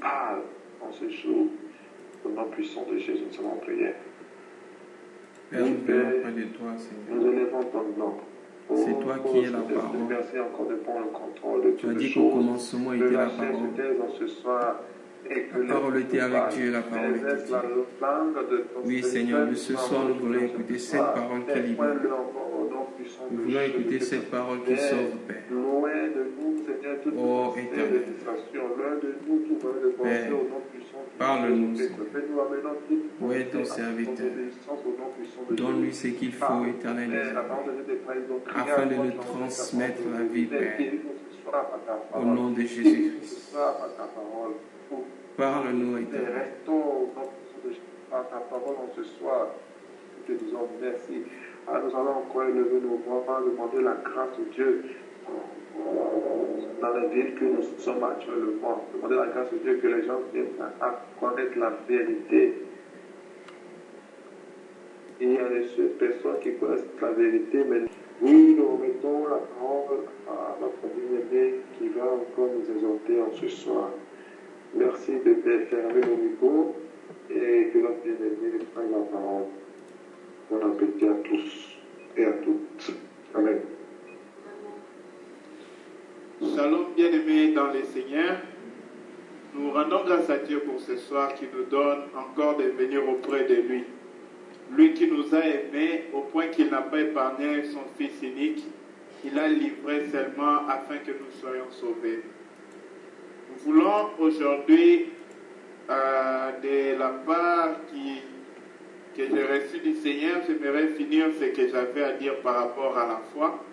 parle en ce jour. Au nom puissant de Jésus, nous sommes en prière. Père, nous venons auprès de toi, Seigneur. Nous élevons ton nom. C'est toi qui es la parole. Merci encore de prendre le contrôle de Tu as toutes dit les qu'au choses. commencement était la parole. Ce soir, et que La parole était avec Dieu, la parole était Dieu. Oui, Seigneur, mais ce soir, nous voulons écouter cette parole qui libère. Nous voulons écouter cette parole qui sauve, Père. Oh, éternel. Père, parle-nous, Seigneur. Où est ton serviteur? Donne-lui ce qu'il faut, éternel, afin de nous transmettre la vie, Père. Au nom de Jésus-Christ. Parle-nous, éternel. Par ta parole en ce soir, nous te disons merci. Nous allons encore élever nos bras, demander la grâce de Dieu dans les villes que nous sommes actuellement. Demander la grâce de Dieu que les gens viennent à connaître la vérité. Il y a des personnes qui connaissent la vérité, mais oui, nous remettons la parole à notre bien-aimé qui va encore nous exhorter en ce soir. Merci de fermer nos micros et que notre bien-aimé prenne la parole. Bon appétit à tous et à toutes. Amen. Shalom, bien-aimés dans le Seigneur. Nous rendons grâce à Dieu pour ce soir qui nous donne encore de venir auprès de lui. Lui qui nous a aimés au point qu'il n'a pas épargné son Fils unique, il a livré seulement afin que nous soyons sauvés. Nous voulons aujourd'hui, de la part que j'ai reçue du Seigneur, j'aimerais finir ce que j'avais à dire par rapport à la foi.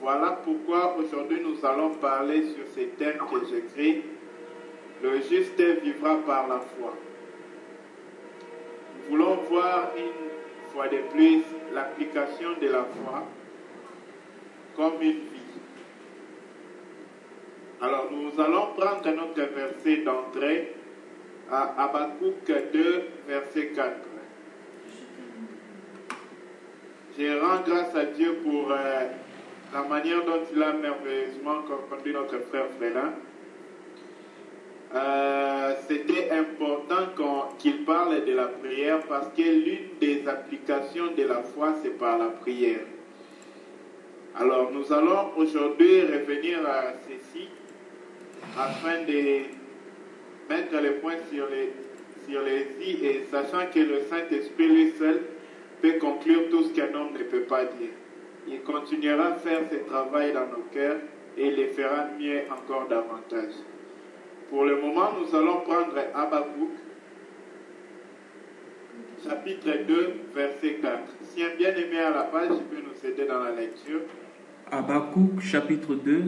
Voilà pourquoi aujourd'hui nous allons parler sur ces thèmes que j'écris. Le juste vivra par la foi. Nous voulons voir une fois de plus l'application de la foi comme une vie. Alors nous allons prendre notre verset d'entrée à Habakkuk 2, verset 4. Je rends grâce à Dieu pour la manière dont il a merveilleusement conduit notre frère Frélin. C'était important qu'il parle de la prière parce que l'une des applications de la foi, c'est par la prière. Alors, nous allons aujourd'hui revenir à ceci afin de mettre les points sur les i et sachant que le Saint-Esprit lui seul peut conclure tout ce qu'un homme ne peut pas dire. Il continuera à faire ce travail dans nos cœurs et il le fera mieux encore davantage. Pour le moment, nous allons prendre Habakkuk, chapitre 2, verset 4. Si un bien-aimé à la page, il peut nous aider dans la lecture. Habakkuk, chapitre 2.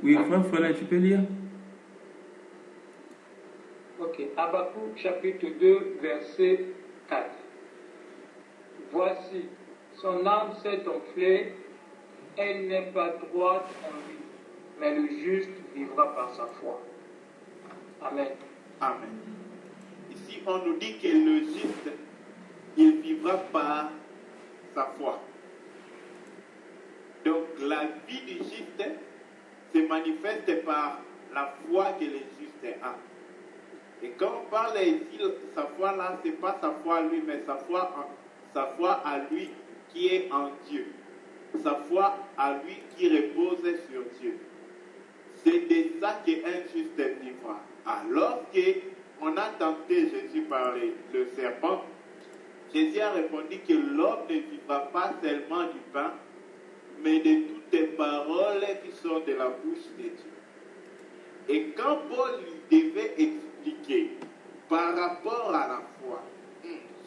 Oui, frère Frélin, tu peux lire? Ok, Habakkuk, chapitre 2, verset 4. Voici, son âme s'est enflée, elle n'est pas droite en lui, mais le juste vivra par sa foi. Amen. Amen. Ici, on nous dit que le juste, il vivra par sa foi. Donc, la vie du juste se manifeste par la foi que le juste a. Et quand on parle ici, sa foi là, ce n'est pas sa foi à lui, mais sa foi à lui qui est en Dieu. Sa foi à lui qui repose sur Dieu. C'est de ça qu'un juste vivra. Alors qu'on a tenté Jésus par le serpent, Jésus a répondu que l'homme ne vivra pas seulement du pain, mais de toutes les paroles qui sortent de la bouche de Dieu. Et quand Paul devait expliquer par rapport à la foi,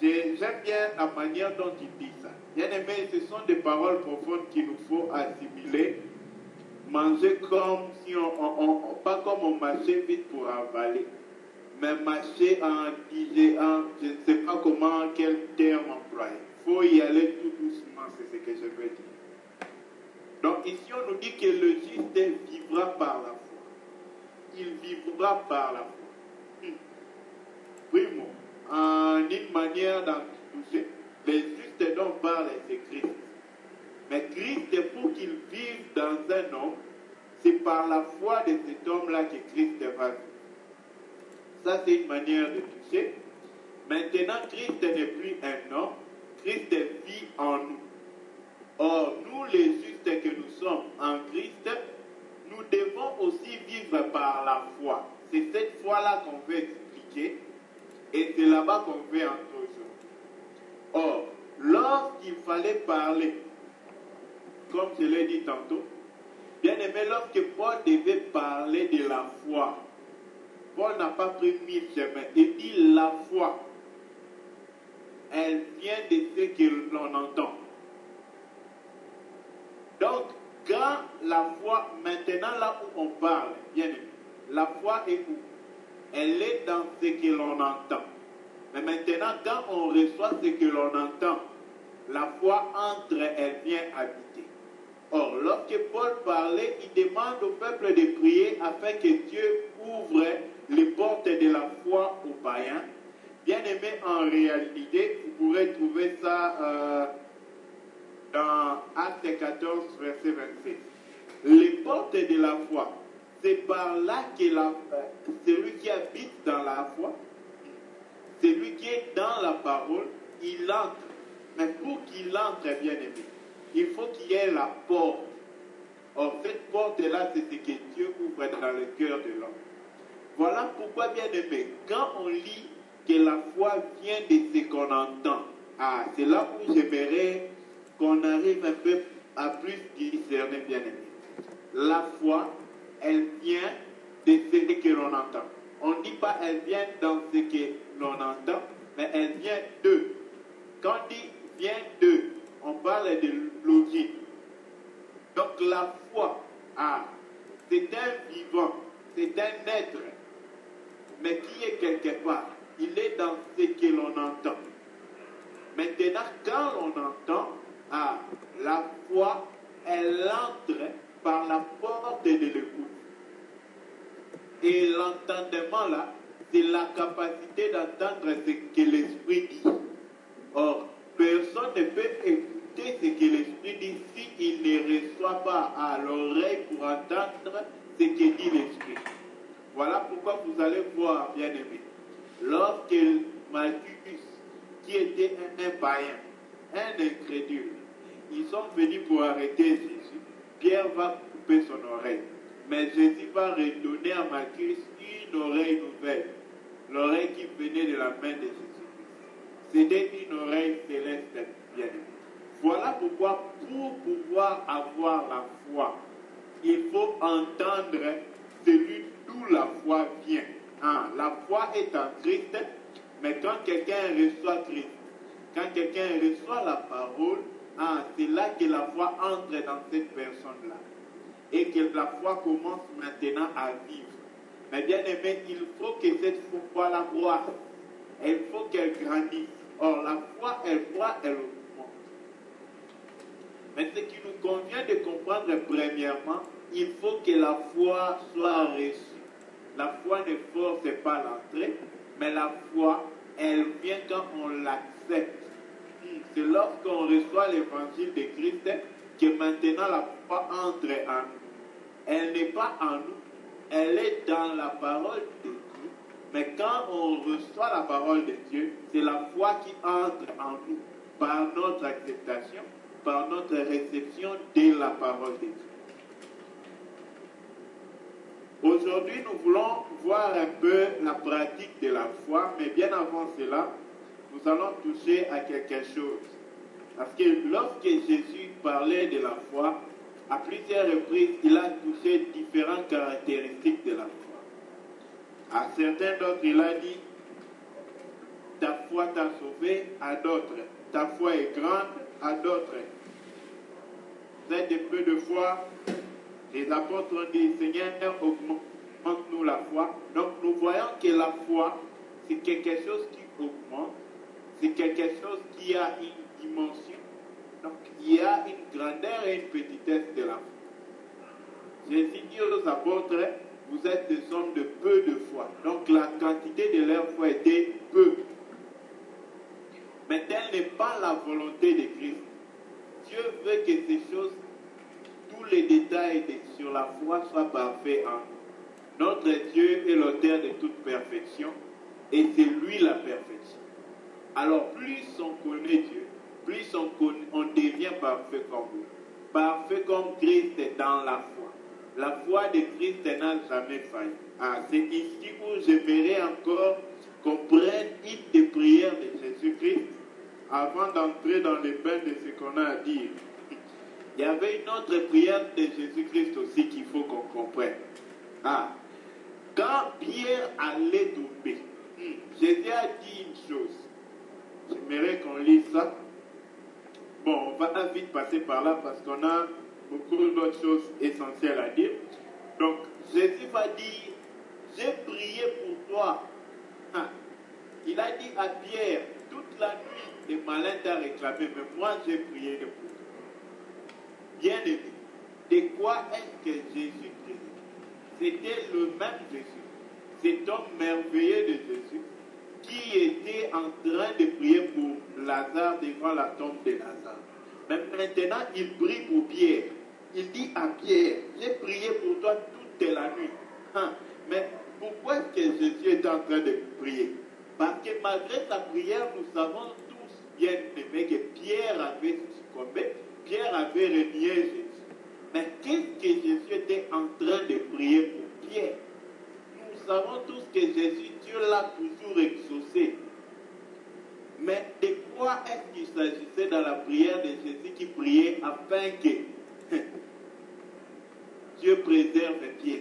j'aime bien la manière dont il dit ça. Bien aimé, ce sont des paroles profondes qu'il nous faut assimiler, manger comme si pas comme on mâchait vite pour avaler, mais mâcher en digérant, je ne sais pas comment, quel terme employer. Il faut y aller tout doucement, c'est ce que je veux dire. Donc ici on nous dit que le juste vivra par la foi. Il vivra par la foi. Primo, en une manière d'en toucher, les justes dont parle, c'est Christ. Mais Christ, pour qu'il vive dans un homme, c'est par la foi de cet homme-là que Christ va vivre. Ça, c'est une manière de toucher. Maintenant, Christ n'est plus un homme, Christ vit en nous. Or, nous, les justes que nous sommes en Christ, nous devons aussi vivre par la foi. C'est cette foi-là qu'on veut expliquer et c'est là-bas qu'on veut introduire. Or, lorsqu'il fallait parler, comme je l'ai dit tantôt, bien aimé, lorsque Paul devait parler de la foi, Paul n'a pas pris 1000 chemins. Il dit la foi, elle vient de ce que l'on entend. Donc, quand la foi, maintenant là où on parle, bien aimé, la foi est où? Elle est dans ce que l'on entend. Mais maintenant, quand on reçoit ce que l'on entend, la foi entre, elle vient habiter. Or, lorsque Paul parlait, il demande au peuple de prier afin que Dieu ouvre les portes de la foi aux païens. Bien aimé, en réalité, vous pourrez trouver ça dans Acte 14, verset 26. Les portes de la foi, c'est par là que celui qui habite dans la foi, celui qui est dans la parole, il entre. Mais pour qu'il entre, bien aimé, il faut qu'il y ait la porte. Or, cette porte-là, c'est ce que Dieu ouvre dans le cœur de l'homme. Voilà pourquoi, bien aimé, quand on lit que la foi vient de ce qu'on entend, c'est là où j'aimerais qu'on arrive un peu à plus discerner, bien aimé. La foi, elle vient de ce que l'on entend. On ne dit pas elle vient dans ce que l'on entend, mais elle vient de. Quand on dit vient de, on parle de logique. Donc la foi, c'est un vivant, c'est un être, mais qui est quelque part. Il est dans ce que l'on entend. Maintenant, quand on entend, la foi, elle entre par la porte de l'écoute. Et l'entendement là, c'est la capacité d'entendre ce que l'Esprit dit. Or, personne ne peut écouter ce que l'Esprit dit s'il ne reçoit pas à l'oreille pour entendre ce que dit l'Esprit. Voilà pourquoi vous allez voir, bien aimé, lorsque Malchus, qui était un païen, un incrédule, ils sont venus pour arrêter Jésus, Pierre va couper son oreille. Mais Jésus va redonner à Malchus une oreille nouvelle, l'oreille qui venait de la main de Jésus. C'était une oreille céleste, bien aimée. Voilà pourquoi, pour pouvoir avoir la foi, il faut entendre celui d'où la foi vient. La foi est en Christ, mais quand quelqu'un reçoit Christ, quand quelqu'un reçoit la parole, c'est là que la foi entre dans cette personne-là. Et que la foi commence maintenant à vivre. Mais bien aimé, il faut que cette foi-là croisse. Il faut qu'elle grandisse. Or, la foi, elle croît, elle augmente. Mais ce qui nous convient de comprendre premièrement, il faut que la foi soit reçue. La foi ne force pas l'entrée, mais la foi, elle vient quand on l'accepte. C'est lorsqu'on reçoit l'évangile de Christ que maintenant la foi entre en nous. Elle n'est pas en nous, elle est dans la parole de Dieu. Mais quand on reçoit la parole de Dieu, c'est la foi qui entre en nous par notre acceptation, par notre réception de la parole de Dieu. Aujourd'hui, nous voulons voir un peu la pratique de la foi, mais bien avant cela, nous allons toucher à quelque chose. Parce que lorsque Jésus parlait de la foi, à plusieurs reprises, il a touché différentes caractéristiques de la foi. À certains d'autres, il a dit, ta foi t'a sauvé, à d'autres, ta foi est grande, à d'autres. C'est peu de foi, les apôtres ont dit, Seigneur, augmente-nous la foi. Donc nous voyons que la foi, c'est quelque chose qui augmente, c'est quelque chose qui a une dimension. Donc il y a une grandeur et une petitesse de la foi. Jésus dit aux apôtres, vous êtes des hommes de peu de foi. Donc la quantité de leur foi était peu. Mais telle n'est pas la volonté de Christ. Dieu veut que ces choses tous les détails sur la foi soient parfaits en nous. Notre Dieu est l'auteur de toute perfection et c'est lui la perfection. Alors plus on connaît Dieu, plus on devient parfait comme lui. Parfait comme Christ est dans la foi. La foi de Christ n'a jamais failli. C'est ici où je verrai encore qu'on prenne une des prières de Jésus-Christ avant d'entrer dans les bains de ce qu'on a à dire. Il y avait une autre prière de Jésus-Christ aussi qu'il faut qu'on comprenne. Quand Pierre allait tomber, Jésus a dit une chose. J'aimerais qu'on lise ça. Bon, on va vite passer par là parce qu'on a beaucoup d'autres choses essentielles à dire. Donc, Jésus va dire, j'ai prié pour toi. Il a dit à Pierre, toute la nuit, les malins t'ont réclamé, mais moi j'ai prié pour toi. Bien aimé, de quoi est-ce que Jésus priait? C'était le même Jésus, cet homme merveilleux de Jésus, qui était en train de prier pour Lazare devant la tombe de Lazare. Mais maintenant, il prie pour Pierre. Il dit à Pierre, j'ai prié pour toi toute la nuit. Mais pourquoi est-ce que Jésus est en train de prier? Parce que malgré sa prière, nous savons tous bien aimés que Pierre avait succombé, Pierre avait renié Jésus. Mais qu'est-ce que Jésus était en train de prier pour Pierre? Nous savons tous que Jésus, Dieu l'a toujours exaucé. Mais de quoi est-ce qu'il s'agissait dans la prière de Jésus qui priait afin que Dieu préserve Pierre?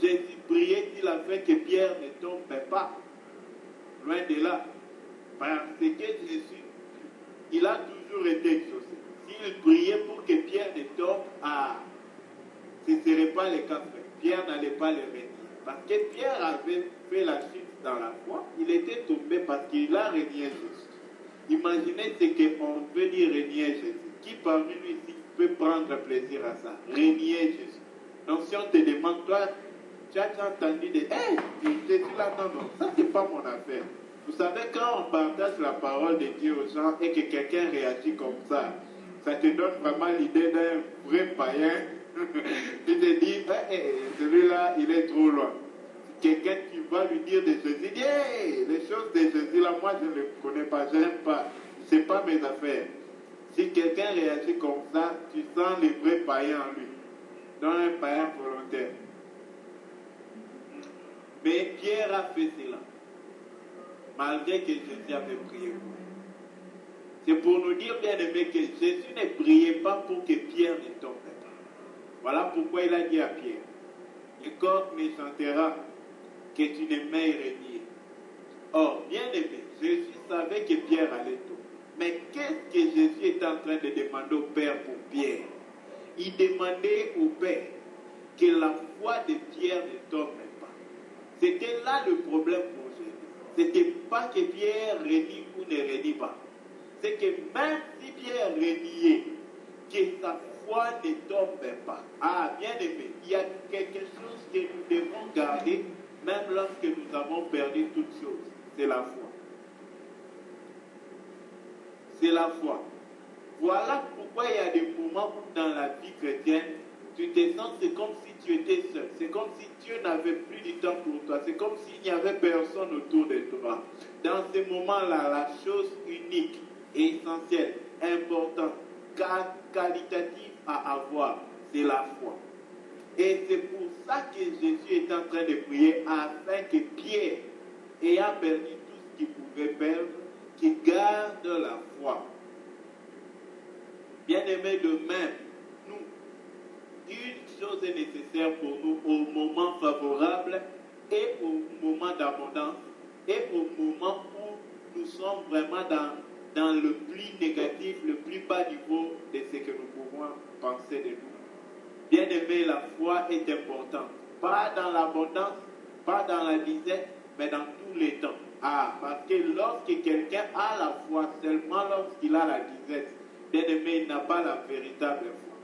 Jésus priait-il afin que Pierre ne tombe pas? Loin de là. Parce que Jésus, il a toujours été exaucé. S'il priait pour que Pierre ne tombe, ce ne serait pas le cas. Pierre n'allait pas le renier. Parce que Pierre avait fait la chute dans la foi, il était tombé parce qu'il a renié Jésus. Imaginez ce qu'on veut dire renier Jésus. Qui parmi nous ici peut prendre plaisir à ça? Renier Jésus. Donc si on te demande, toi, tu as entendu de Jésus là, non, ça c'est pas mon affaire. Vous savez, quand on partage la parole de Dieu aux gens et que quelqu'un réagit comme ça te donne vraiment l'idée d'un vrai païen. Tu te dis, celui-là, il est trop loin. Quelqu'un qui va lui dire de Jésus, dit, les choses de Jésus là, moi je ne les connais pas, je n'aime pas, c'est pas mes affaires. Si quelqu'un réagit comme ça, tu sens les vrais païens en lui. Donc un païen volontaire. Mais Pierre a fait cela, malgré que Jésus avait prié pour lui. C'est pour nous dire, bien aimé, que Jésus ne priait pas pour que Pierre ne tombe pas. Voilà pourquoi il a dit à Pierre, l'écorce me chantera que tu ne m'aies renié. Or, bien aimé, Jésus savait que Pierre allait tomber. Mais qu'est-ce que Jésus est en train de demander au Père pour Pierre? Il demandait au Père que la foi de Pierre ne tombe pas. C'était là le problème pour Jésus. C'était pas que Pierre renie ou ne renie pas. C'est que même si Pierre reniait, que sa foi ne tombe pas. Bien aimé, il y a quelque chose que nous devons garder, même lorsque nous avons perdu toutes choses. C'est la foi. C'est la foi. Voilà pourquoi il y a des moments où dans la vie chrétienne, tu te sens, c'est comme si tu étais seul. C'est comme si Dieu n'avait plus du temps pour toi. C'est comme s'il n'y avait personne autour de toi. Dans ces moments-là, la chose unique, essentielle, importante, qualitative à avoir, c'est la foi. Et c'est pour ça que Jésus est en train de prier afin que Pierre, ayant perdu tout ce qu'il pouvait perdre, qu'il garde la foi. Bien aimé, de même, nous, une chose est nécessaire pour nous au moment favorable et au moment d'abondance et au moment où nous sommes vraiment dans le plus négatif, le plus bas niveau de ce que nous pouvons penser de nous. Bien aimé, la foi est importante. Pas dans l'abondance, pas dans la disette, mais dans tous les temps. Parce que lorsque quelqu'un a la foi, seulement lorsqu'il a la disette, bien aimé, il n'a pas la véritable foi.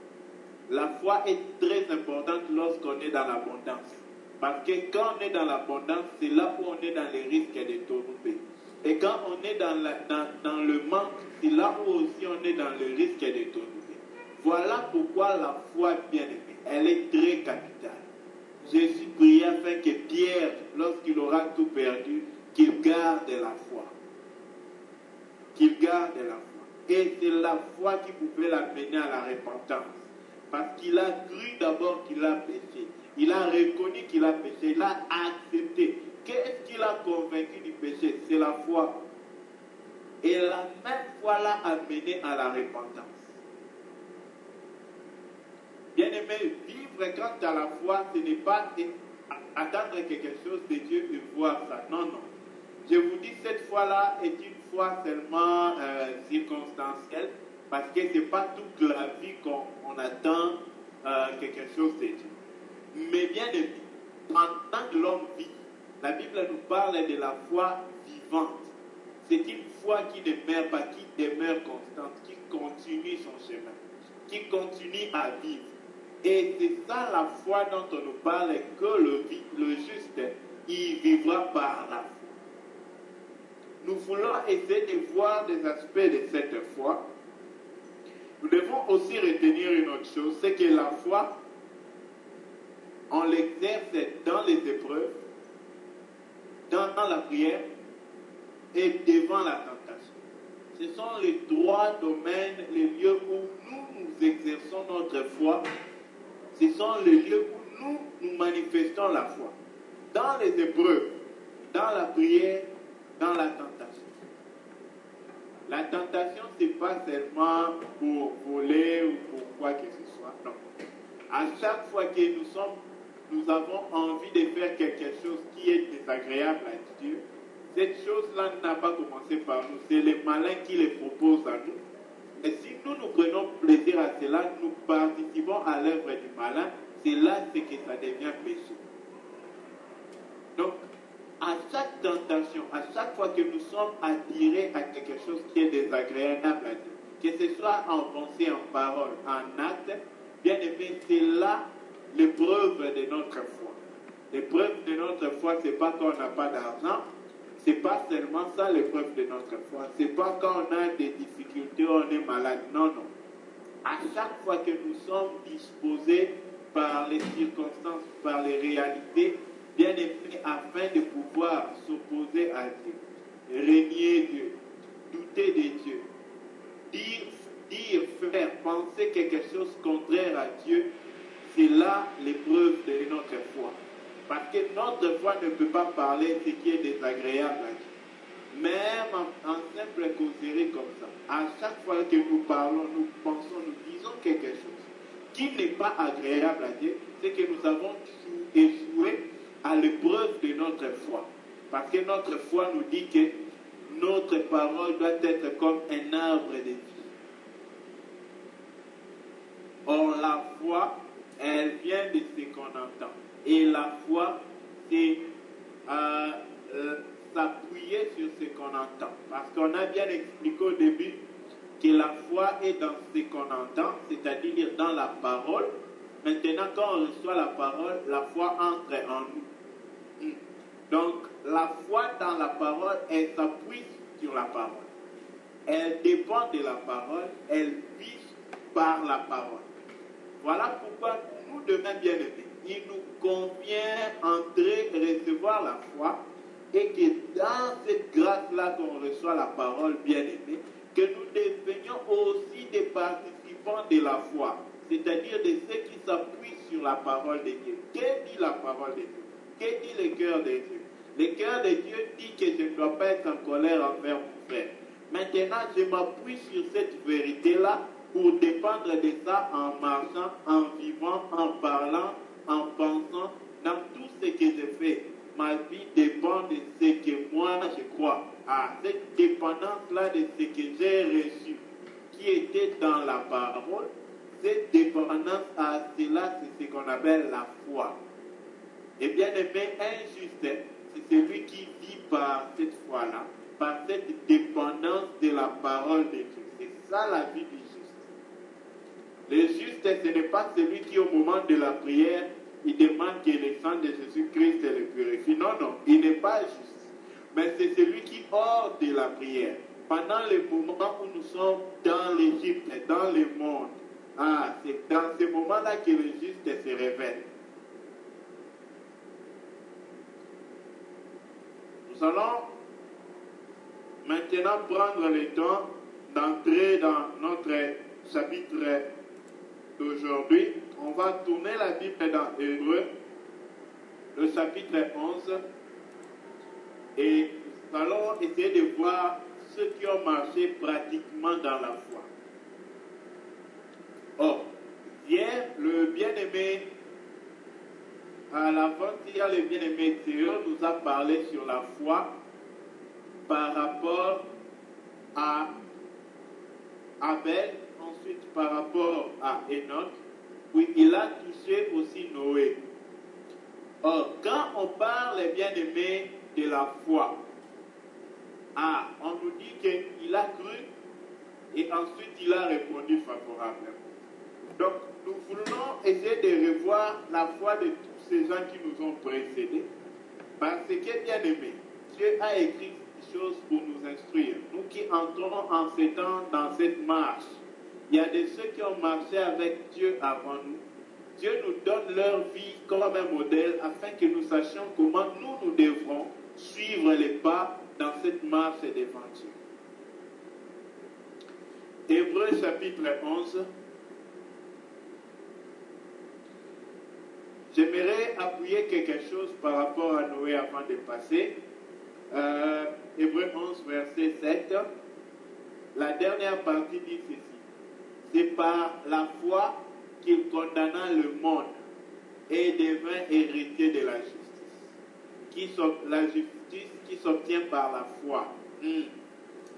La foi est très importante lorsqu'on est dans l'abondance. Parce que quand on est dans l'abondance, c'est là où on est dans les risques de tomber. Et quand on est dans le manque, c'est là où aussi on est dans le risque de tomber. Voilà pourquoi la foi, bien-aimée, elle est très capitale. Jésus priait afin que Pierre, lorsqu'il aura tout perdu, qu'il garde la foi. Qu'il garde la foi. Et c'est la foi qui pouvait l'amener à la repentance. Parce qu'il a cru d'abord qu'il a péché. Il a reconnu qu'il a péché. Il a accepté. Qu'est-ce qui l'a convaincu du péché? C'est la foi. Et la même foi l'a amené à la repentance. Bien-aimé, vivre quant à la foi, ce n'est pas attendre quelque chose de Dieu et voir ça. Non, non. Je vous dis, cette foi-là est une foi seulement circonstancielle, parce que ce n'est pas toute la vie qu'on attend quelque chose de Dieu. Mais bien aimé, pendant que l'homme vit, la Bible nous parle de la foi vivante. C'est une foi qui ne meurt pas, qui demeure constante, qui continue son chemin, qui continue à vivre. Et c'est ça la foi dont on nous parle, que le juste, il vivra par la foi. Nous voulons essayer de voir des aspects de cette foi. Nous devons aussi retenir une autre chose, c'est que la foi, on l'exerce dans les épreuves, dans la prière et devant la tentation. Ce sont les trois domaines, les lieux où nous exerçons notre foi. Ce sont les lieux où nous manifestons la foi. Dans les épreuves, dans la prière, dans la tentation. La tentation, ce n'est pas seulement pour voler ou pour quoi que ce soit. Non. À chaque fois que nous avons envie de faire quelque chose qui est désagréable à Dieu, cette chose-là n'a pas commencé par nous. C'est les malins qui les proposent à nous. Et si nous prenons plaisir à cela, nous participons à l'œuvre du malin, c'est là que ça devient péché. Donc, à chaque tentation, à chaque fois que nous sommes attirés à quelque chose qui est désagréable à Dieu, que ce soit en pensée, en parole, en acte, bien aimé, c'est là l'épreuve de notre foi. L'épreuve de notre foi, ce n'est pas quand on n'a pas d'argent, ce n'est pas seulement ça l'épreuve de notre foi. Ce n'est pas quand on a des difficultés, on est malade. Non, non. À chaque fois que nous sommes disposés par les circonstances, par les réalités, bien aimé, afin de pouvoir s'opposer à Dieu, régner Dieu, douter de Dieu, dire, faire, penser quelque chose contraire à Dieu, c'est là l'épreuve de notre foi. Parce que notre foi ne peut pas parler de ce qui est désagréable à Dieu. Même en simple causerie comme ça, à chaque fois que nous parlons, nous pensons, nous disons quelque chose qui n'est pas agréable à Dieu, c'est que nous avons échoué à l'épreuve de notre foi. Parce que notre foi nous dit que notre parole doit être comme un arbre de vie. Or, la foi, elle vient de ce qu'on entend. Et la foi, c'est s'appuyer sur ce qu'on entend. Parce qu'on a bien expliqué au début que la foi est dans ce qu'on entend, c'est-à-dire dans la parole. Maintenant, quand on reçoit la parole, la foi entre en nous. Donc, la foi dans la parole, elle s'appuie sur la parole. Elle dépend de la parole, elle vit par la parole. Voilà pourquoi nous, demain bien-aimés, il nous convient entrer et recevoir la foi, et que dans cette grâce-là qu'on reçoit la parole bien-aimée, que nous devenions aussi des participants de la foi, c'est-à-dire de ceux qui s'appuient sur la parole de Dieu. Qu'est dit la parole de Dieu? Qu'est dit le cœur de Dieu? Le cœur de Dieu dit que je ne dois pas être en colère envers mon frère. Maintenant, je m'appuie sur cette vérité-là pour dépendre de ça en marchant, en vivant, en parlant, en pensant, dans tout ce que je fais. Ma vie dépend de ce que moi je crois. À cette dépendance-là de ce que j'ai reçu, qui était dans la parole, cette dépendance à cela, c'est ce qu'on appelle la foi. Et bien aimé, un juste, c'est celui qui vit par cette foi-là, par cette dépendance de la parole de Dieu. C'est ça la vie du juste. Le juste, ce n'est pas celui qui, au moment de la prière, il demande que le sang de Jésus-Christ le purifie. Non, non, il n'est pas juste. Mais c'est celui qui, hors de la prière, pendant les moments où nous sommes dans l'Égypte, dans le monde, c'est dans ce moment-là que le juste se révèle. Nous allons maintenant prendre le temps d'entrer dans notre chapitre d'aujourd'hui. On va tourner la Bible dans Hébreux, le chapitre 11, et nous allons essayer de voir ceux qui ont marché pratiquement dans la foi. Or, hier, le bien-aimé, à l'avant-hier, le bien-aimé Théo nous a parlé sur la foi par rapport à Abel, ensuite par rapport à Enoch, puis il a touché aussi Noé. Or, quand on parle, bien-aimé, de la foi, on nous dit qu'il a cru et ensuite il a répondu favorablement. Donc, nous voulons essayer de revoir la foi de tous ces gens qui nous ont précédés, parce que, bien-aimé, Dieu a écrit des choses pour nous instruire. Nous qui entrons en ces temps dans cette marche, il y a de ceux qui ont marché avec Dieu avant nous. Dieu nous donne leur vie comme un modèle afin que nous sachions comment nous devrons suivre les pas dans cette marche devant Dieu. Hébreux chapitre 11. J'aimerais appuyer quelque chose par rapport à Noé avant de passer. Hébreux 11, verset 7. La dernière partie dit ceci. C'est par la foi qu'il condamna le monde et devint héritier de la justice. La justice qui s'obtient par la foi.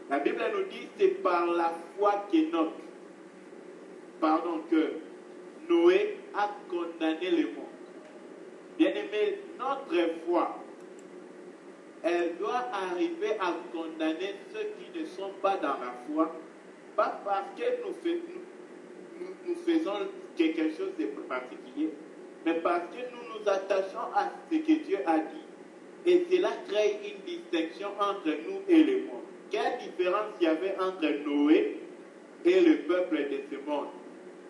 La Bible nous dit c'est par la foi que Noé a condamné le monde. Bien-aimé, notre foi, elle doit arriver à condamner ceux qui ne sont pas dans la foi, pas parce que nous faisons quelque chose de particulier, mais parce que nous nous attachons à ce que Dieu a dit. Et cela crée une distinction entre nous et le monde. Quelle différence il y avait entre Noé et le peuple de ce monde?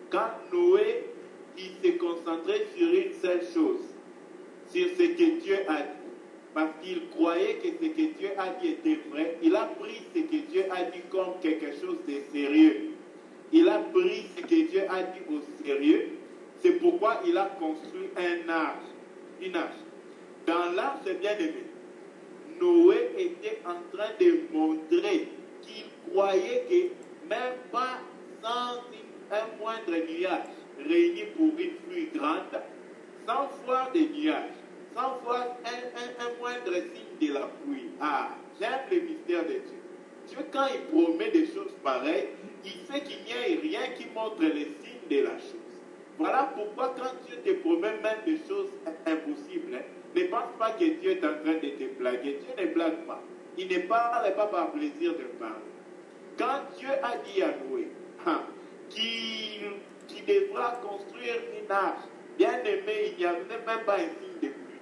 Quand Noé, il s'est concentré sur une seule chose, sur ce que Dieu a dit. Parce qu'il croyait que ce que Dieu a dit était vrai, il a pris ce que Dieu a dit comme quelque chose de sérieux. Il a pris ce que Dieu a dit au sérieux. C'est pourquoi il a construit une arche. Dans l'arche, bien aimé, Noé était en train de montrer qu'il croyait que même pas sans un moindre nuage réuni pour une pluie grande, sans voir des nuages, sans voir un moindre signe de la pluie. J'aime le mystère de Dieu. Dieu, quand il promet des choses pareilles, il fait qu'il n'y ait rien qui montre les signes de la chose. Voilà pourquoi quand Dieu te promet même des choses impossibles, ne pense pas que Dieu est en train de te blaguer. Dieu ne blague pas. Il ne parle pas par plaisir de parler. Quand Dieu a dit à Noé qu'il devra construire une arche, bien aimé, il n'y avait même pas un signe de pluie.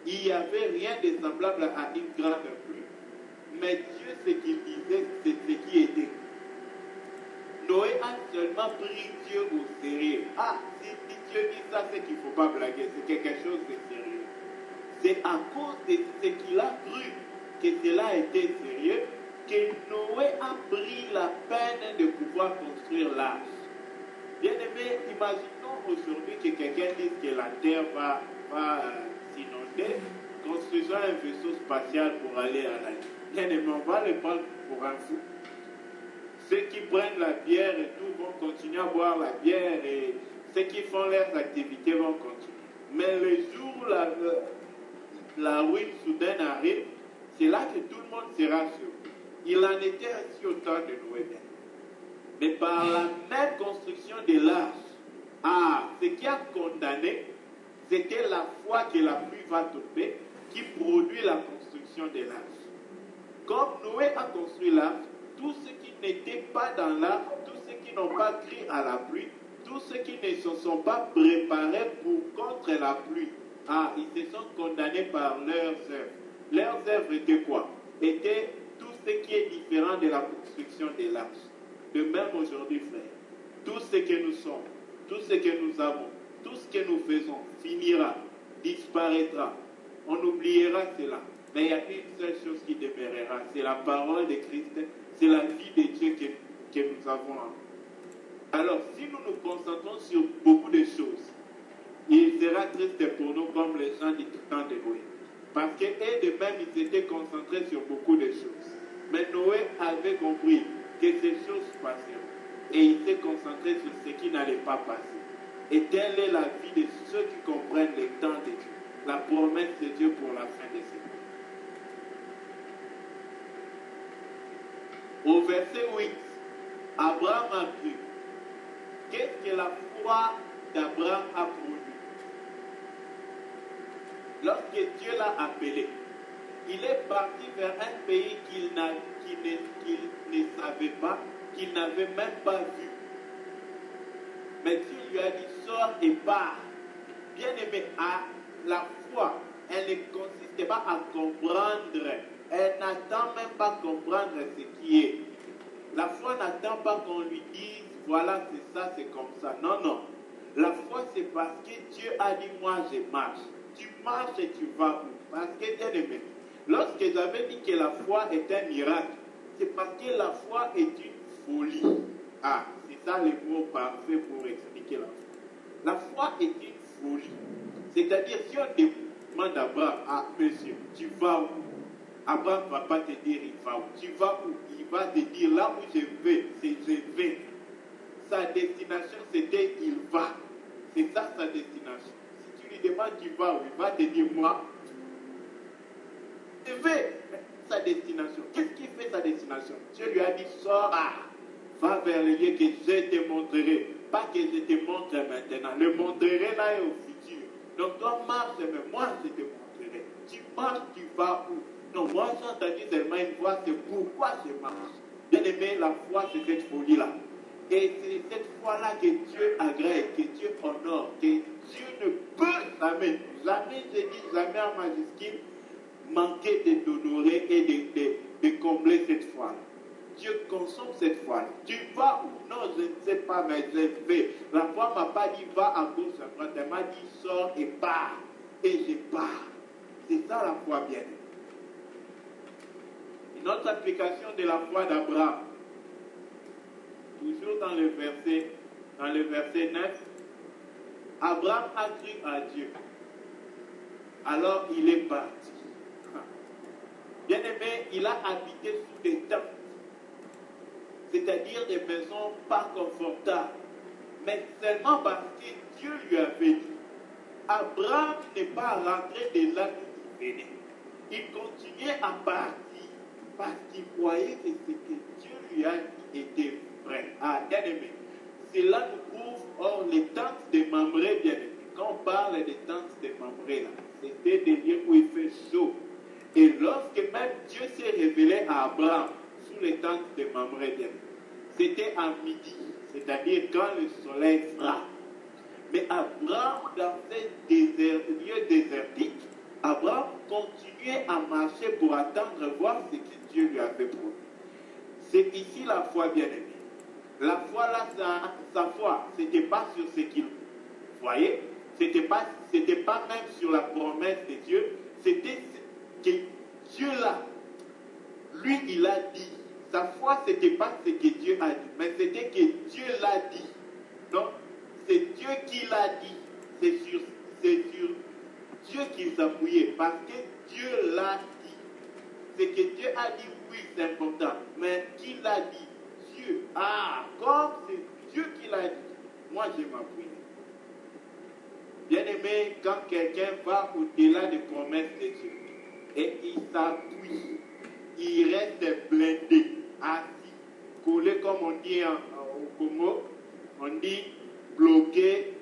Il n'y avait rien de semblable à une grande pluie. Mais Dieu, ce qu'il disait, c'est ce qui était. Noé a seulement pris Dieu au sérieux. Si Dieu dit ça, c'est qu'il ne faut pas blaguer. C'est quelque chose de sérieux. C'est à cause de ce qu'il a cru que cela a été sérieux que Noé a pris la peine de pouvoir construire l'arche. Bien aimé, imaginons aujourd'hui que quelqu'un dise que la terre va s'inonder, construisons un vaisseau spatial pour aller à la Lune. Bien aimé, on va le prendre pour un fou. Ceux qui prennent la bière et tout vont continuer à boire la bière et ceux qui font leurs activités vont continuer. Mais le jour où la ruine soudaine arrive, c'est là que tout le monde sera surpris. Il en était ainsi au temps de Noé. Mais par la même construction de l'arche, ce qui a condamné, c'était la foi que la pluie va tomber qui produit la construction de l'arche. Comme Noé a construit l'arche, tous ceux qui n'étaient pas dans l'arche, tous ceux qui n'ont pas crié à la pluie, tous ceux qui ne se sont pas préparés contre la pluie, ils se sont condamnés par leurs œuvres. Leurs œuvres étaient quoi? Étaient tout ce qui est différent de la construction de l'arche. De même aujourd'hui, frère. tout ce que nous sommes, tout ce que nous avons, tout ce que nous faisons finira, disparaîtra. On oubliera cela. Mais il y a une seule chose qui demeurera, c'est la parole de Christ, c'est la vie de Dieu que nous avons en nous. Alors, si nous nous concentrons sur beaucoup de choses, il sera triste pour nous comme les gens du temps de Noé. Parce qu'eux de même, ils étaient concentrés sur beaucoup de choses. Mais Noé avait compris que ces choses passeront. Et il s'est concentré sur ce qui n'allait pas passer. Et telle est la vie de ceux qui comprennent les temps de Dieu, la promesse de Dieu pour la fin des siècles. Au verset 8, Abraham a cru. Qu'est-ce que la foi d'Abraham a produit? Lorsque Dieu l'a appelé, il est parti vers un pays qu'il ne savait pas, qu'il n'avait même pas vu. Mais Dieu lui a dit, sors et pars. Bien aimé, la foi, elle ne consiste pas à comprendre. Elle n'attend même pas comprendre ce qui est. La foi n'attend pas qu'on lui dise, voilà, c'est ça, c'est comme ça. Non, non. La foi, c'est parce que Dieu a dit, moi, je marche. Tu marches et tu vas où? Parce que, bien aimé, lorsque j'avais dit que la foi est un miracle, c'est parce que la foi est une folie. Ah, c'est ça le mot parfait pour expliquer la foi. La foi est une folie. C'est-à-dire, si on demande à Abraham, ah, monsieur, tu vas où? Abraham ne va pas te dire, il va où? Tu vas où? Il va te dire, là où je vais, c'est je vais. Sa destination, c'était il va. C'est ça sa destination. Si tu lui demandes, tu vas où? Il va te dire, moi, je vais. Sa destination. Qu'est-ce qui fait sa destination? Dieu lui a dit, sors, va vers le lieu que je te montrerai. Pas que je te montre maintenant. Le montrerai là et au futur. Donc toi marche, mais moi je te montrerai. Tu marches, tu vas où? Non, moi j'ai entendu seulement une voix, c'est pourquoi je marche. Bien aimé, la foi c'est cette folie-là. Et c'est cette foi-là que Dieu agrée, que Dieu honore, que Dieu ne peut jamais, je dis jamais en majuscule, manquer d'honorer et de combler cette foi-là. Dieu consomme cette foi-là. Tu vas où? Non, je ne sais pas, mais je vais. La foi ne m'a pas dit va à gauche, à droite. Elle m'a dit sors et pars. Et je pars. C'est ça la foi bien. Une autre application de la foi d'Abraham. Toujours dans le verset 9. Abraham a cru à Dieu. Alors il est parti. Bien aimé, il a habité sous des tentes. C'est-à-dire des maisons pas confortables. Mais seulement parce que Dieu lui avait dit. Abraham n'est pas rentré de là où il venait. Il continuait à partir parce qu'il croyait que ce que Dieu lui a dit était vrai. Ah, bien aimé. Cela nous prouve, or, les tentes de Mamré, bien aimé. Quand on parle des tentes de Mamré, là, c'était des lieux où il fait chaud. Et lorsque même Dieu s'est révélé à Abraham sous les tentes de Mamré, bien aimé, c'était à midi, c'est-à-dire quand le soleil frappe. Mais Abraham, dans ces lieux désertiques, Abraham continuait à marcher pour attendre voir ce que Dieu lui avait promis. C'est ici la foi bien-aimée. La foi là, sa foi, c'était pas sur ce qu'il voyait, c'était pas même sur la promesse de Dieu, c'était que Dieu là, lui il a dit. Sa foi, ce n'était pas ce que Dieu a dit, mais c'était que Dieu l'a dit. Non, c'est Dieu qui l'a dit. C'est sur Dieu qu'il s'appuyait, parce que Dieu l'a dit. Ce que Dieu a dit, oui, c'est important, mais qui l'a dit? Dieu. Ah, comme c'est Dieu qui l'a dit, moi je m'appuie. Bien aimé, quand quelqu'un va au-delà des promesses de Dieu, et il s'appuie, il reste blindé, assis, collé comme on dit au Congo, on dit bloqué,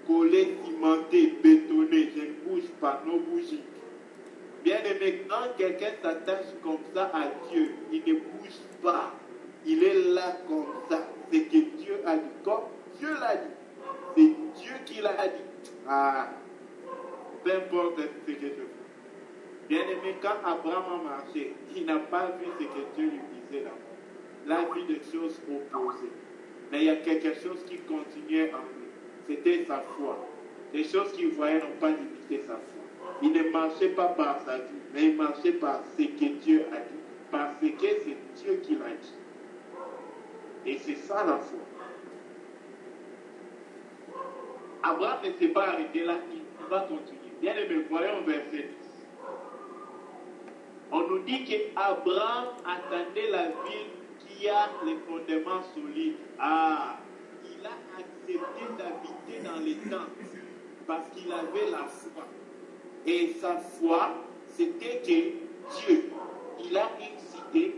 collé, cimenté, bétonné, je ne bouge pas, non bougie. Bien aimé, quand quelqu'un s'attache comme ça à Dieu, il ne bouge pas, il est là comme ça, c'est que Dieu a dit, comme Dieu l'a dit, c'est Dieu qui l'a dit. Ah, peu importe ce que je fais. Bien aimé, quand Abraham a marché, il n'a pas vu ce que Dieu lui disait là. Il a vu des choses opposées. Mais il y a quelque chose qui continuait en lui. C'était sa foi. Les choses qu'il voyait n'ont pas limité sa foi. Il ne marchait pas par sa vie, mais il marchait par ce que Dieu a dit. Parce que c'est Dieu qui l'a dit. Et c'est ça la foi. Abraham ne s'est pas arrêté là, il va continuer. Bien aimé, voyons verset 10. On nous dit qu'Abraham attendait la ville qui a les fondements solides. Ah, il a accepté d'habiter dans les tentes parce qu'il avait la foi. Et sa foi, c'était que Dieu, il a une cité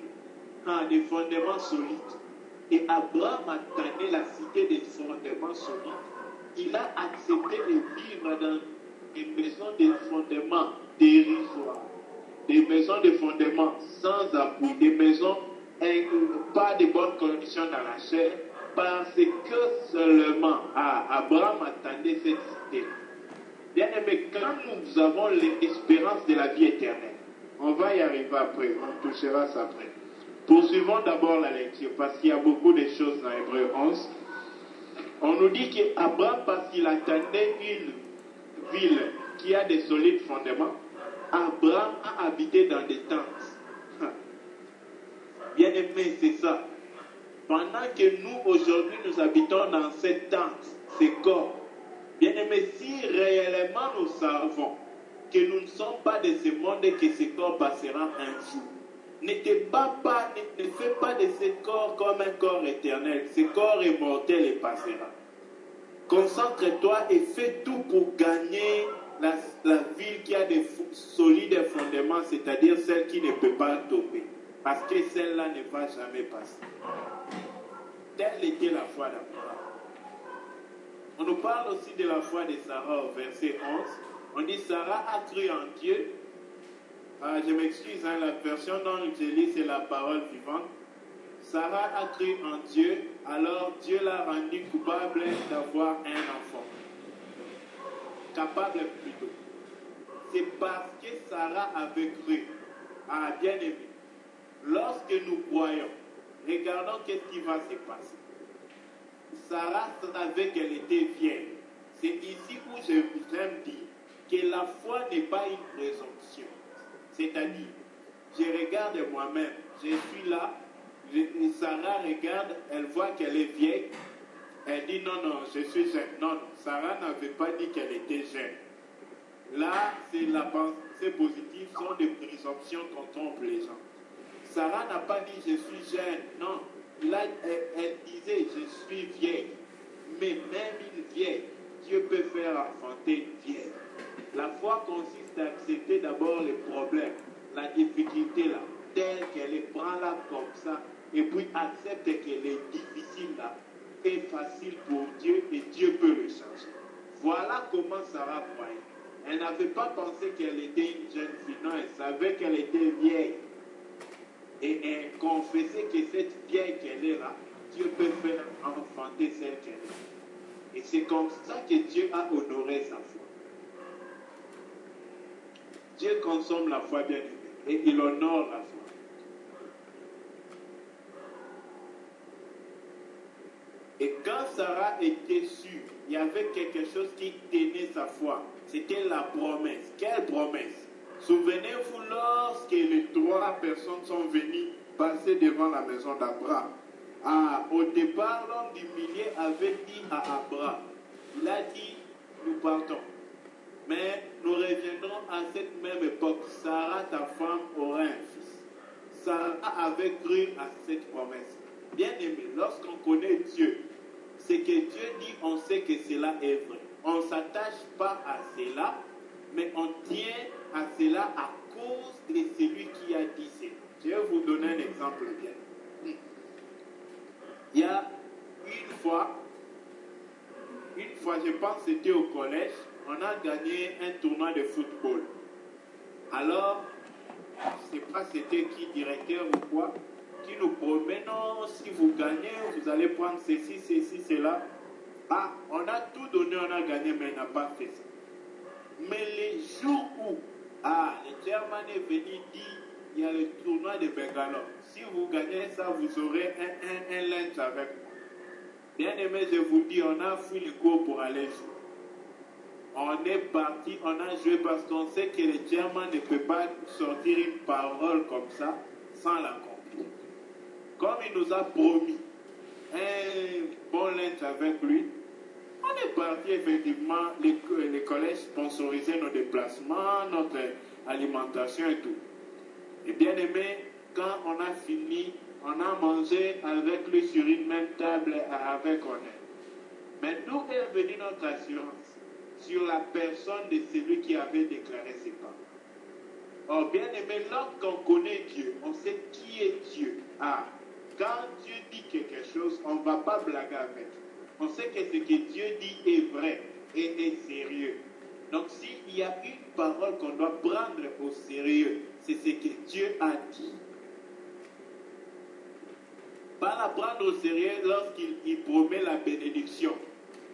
à des fondements solides. Et Abraham attendait la cité des fondements solides. Il a accepté de vivre dans des maisons de fondements dérisoires, des maisons de fondements sans appui, des maisons pas de bonnes conditions dans la chair, parce que seulement Abraham attendait cette cité. Bien aimé, quand nous avons l'espérance de la vie éternelle, on va y arriver après, on touchera ça après. Poursuivons d'abord la lecture, parce qu'il y a beaucoup de choses dans Hébreux 11. On nous dit qu'Abraham, parce qu'il attendait une ville qui a des solides fondements, Abraham a habité dans des tentes. Bien aimé, c'est ça. Pendant que nous, aujourd'hui, nous habitons dans cette tente, ces corps, bien aimé, si réellement nous savons que nous ne sommes pas de ce monde et que ce corps passera un jour, ne fais pas de ce corps comme un corps éternel. Ce corps est mortel et passera. Concentre-toi et fais tout pour gagner la ville qui a des solides fondements, c'est-à-dire celle qui ne peut pas tomber. Parce que celle-là ne va jamais passer. Telle était la foi d'Abraham. On nous parle aussi de la foi de Sarah au verset 11. On dit Sarah a cru en Dieu. Je m'excuse, la version dont je lis, c'est la parole vivante. Sarah a cru en Dieu, alors Dieu l'a rendu coupable d'avoir un enfant. Capable plutôt. C'est parce que Sarah avait cru. Ah, bien aimé. Lorsque nous croyons, regardons qu'est-ce qui va se passer. Sarah savait qu'elle était vierge. C'est ici où j'aime dire que la foi n'est pas une présomption. C'est-à-dire, je regarde moi-même, je suis là, Sarah regarde, elle voit qu'elle est vieille, elle dit non, je suis jeune. Non, Sarah n'avait pas dit qu'elle était jeune. Là, c'est la pensée positive, sont des présomptions qu'on trompe les gens. Sarah n'a pas dit je suis jeune, non. Là, elle disait je suis vieille. Mais même une vieille, Dieu peut faire enfanter une vieille. La foi consiste à accepter d'abord les problèmes, la difficulté là, telle qu'elle est, prends-la comme ça, et puis accepte qu'elle est difficile là, et facile pour Dieu, et Dieu peut le changer. Voilà comment Sarah croyait. Elle n'avait pas pensé qu'elle était une jeune fille, non, elle savait qu'elle était vieille. Et elle confessait que cette vieille qu'elle est là, Dieu peut faire enfanter celle qu'elle est. Et c'est comme ça que Dieu a honoré sa foi. Dieu consomme la foi bien aimée et il honore la foi. Et quand Sarah était sûre, il y avait quelque chose qui tenait sa foi. C'était la promesse. Quelle promesse? Souvenez-vous lorsque les 3 personnes sont venues passer devant la maison d'Abraham. Au départ, l'homme du milieu avait dit à Abraham, il a dit, nous partons. Mais nous reviendrons à cette même époque. Sarah, ta femme, aura un fils. Sarah avait cru à cette promesse. Bien aimé, lorsqu'on connaît Dieu, ce que Dieu dit, on sait que cela est vrai. On ne s'attache pas à cela, mais on tient à cela à cause de celui qui a dit cela. Je vais vous donner un exemple bien. Il y a une fois, je pense que c'était au collège, on a gagné un tournoi de football. Alors, je ne sais pas c'était qui, directeur ou quoi, qui nous promet, non, si vous gagnez, vous allez prendre ceci, cela. On a tout donné, on a gagné, mais on n'a pas fait ça. Mais les jours où, le chairman est venu dire, il y a le tournoi de Bangalore. Si vous gagnez ça, vous aurez un lunch avec moi. Bien aimé, je vous dis, on a fui le cours pour aller jouer. On est parti, on a joué parce qu'on sait que le diamant ne peut pas sortir une parole comme ça sans l'accomplir. Comme il nous a promis un bon lunch avec lui, on est parti effectivement, les collèges sponsorisaient nos déplacements, notre alimentation et tout. Et bien aimé, quand on a fini, on a mangé avec lui sur une même table avec honneur. Mais d'où est venue notre assurance? Sur la personne de celui qui avait déclaré ses paroles. Or, bien aimé, lorsqu'on connaît Dieu, on sait qui est Dieu. Ah, quand Dieu dit quelque chose, on ne va pas blaguer avec. On sait que ce que Dieu dit est vrai et est sérieux. Donc, s'il y a une parole qu'on doit prendre au sérieux, c'est ce que Dieu a dit. Pas la prendre au sérieux lorsqu'il promet la bénédiction.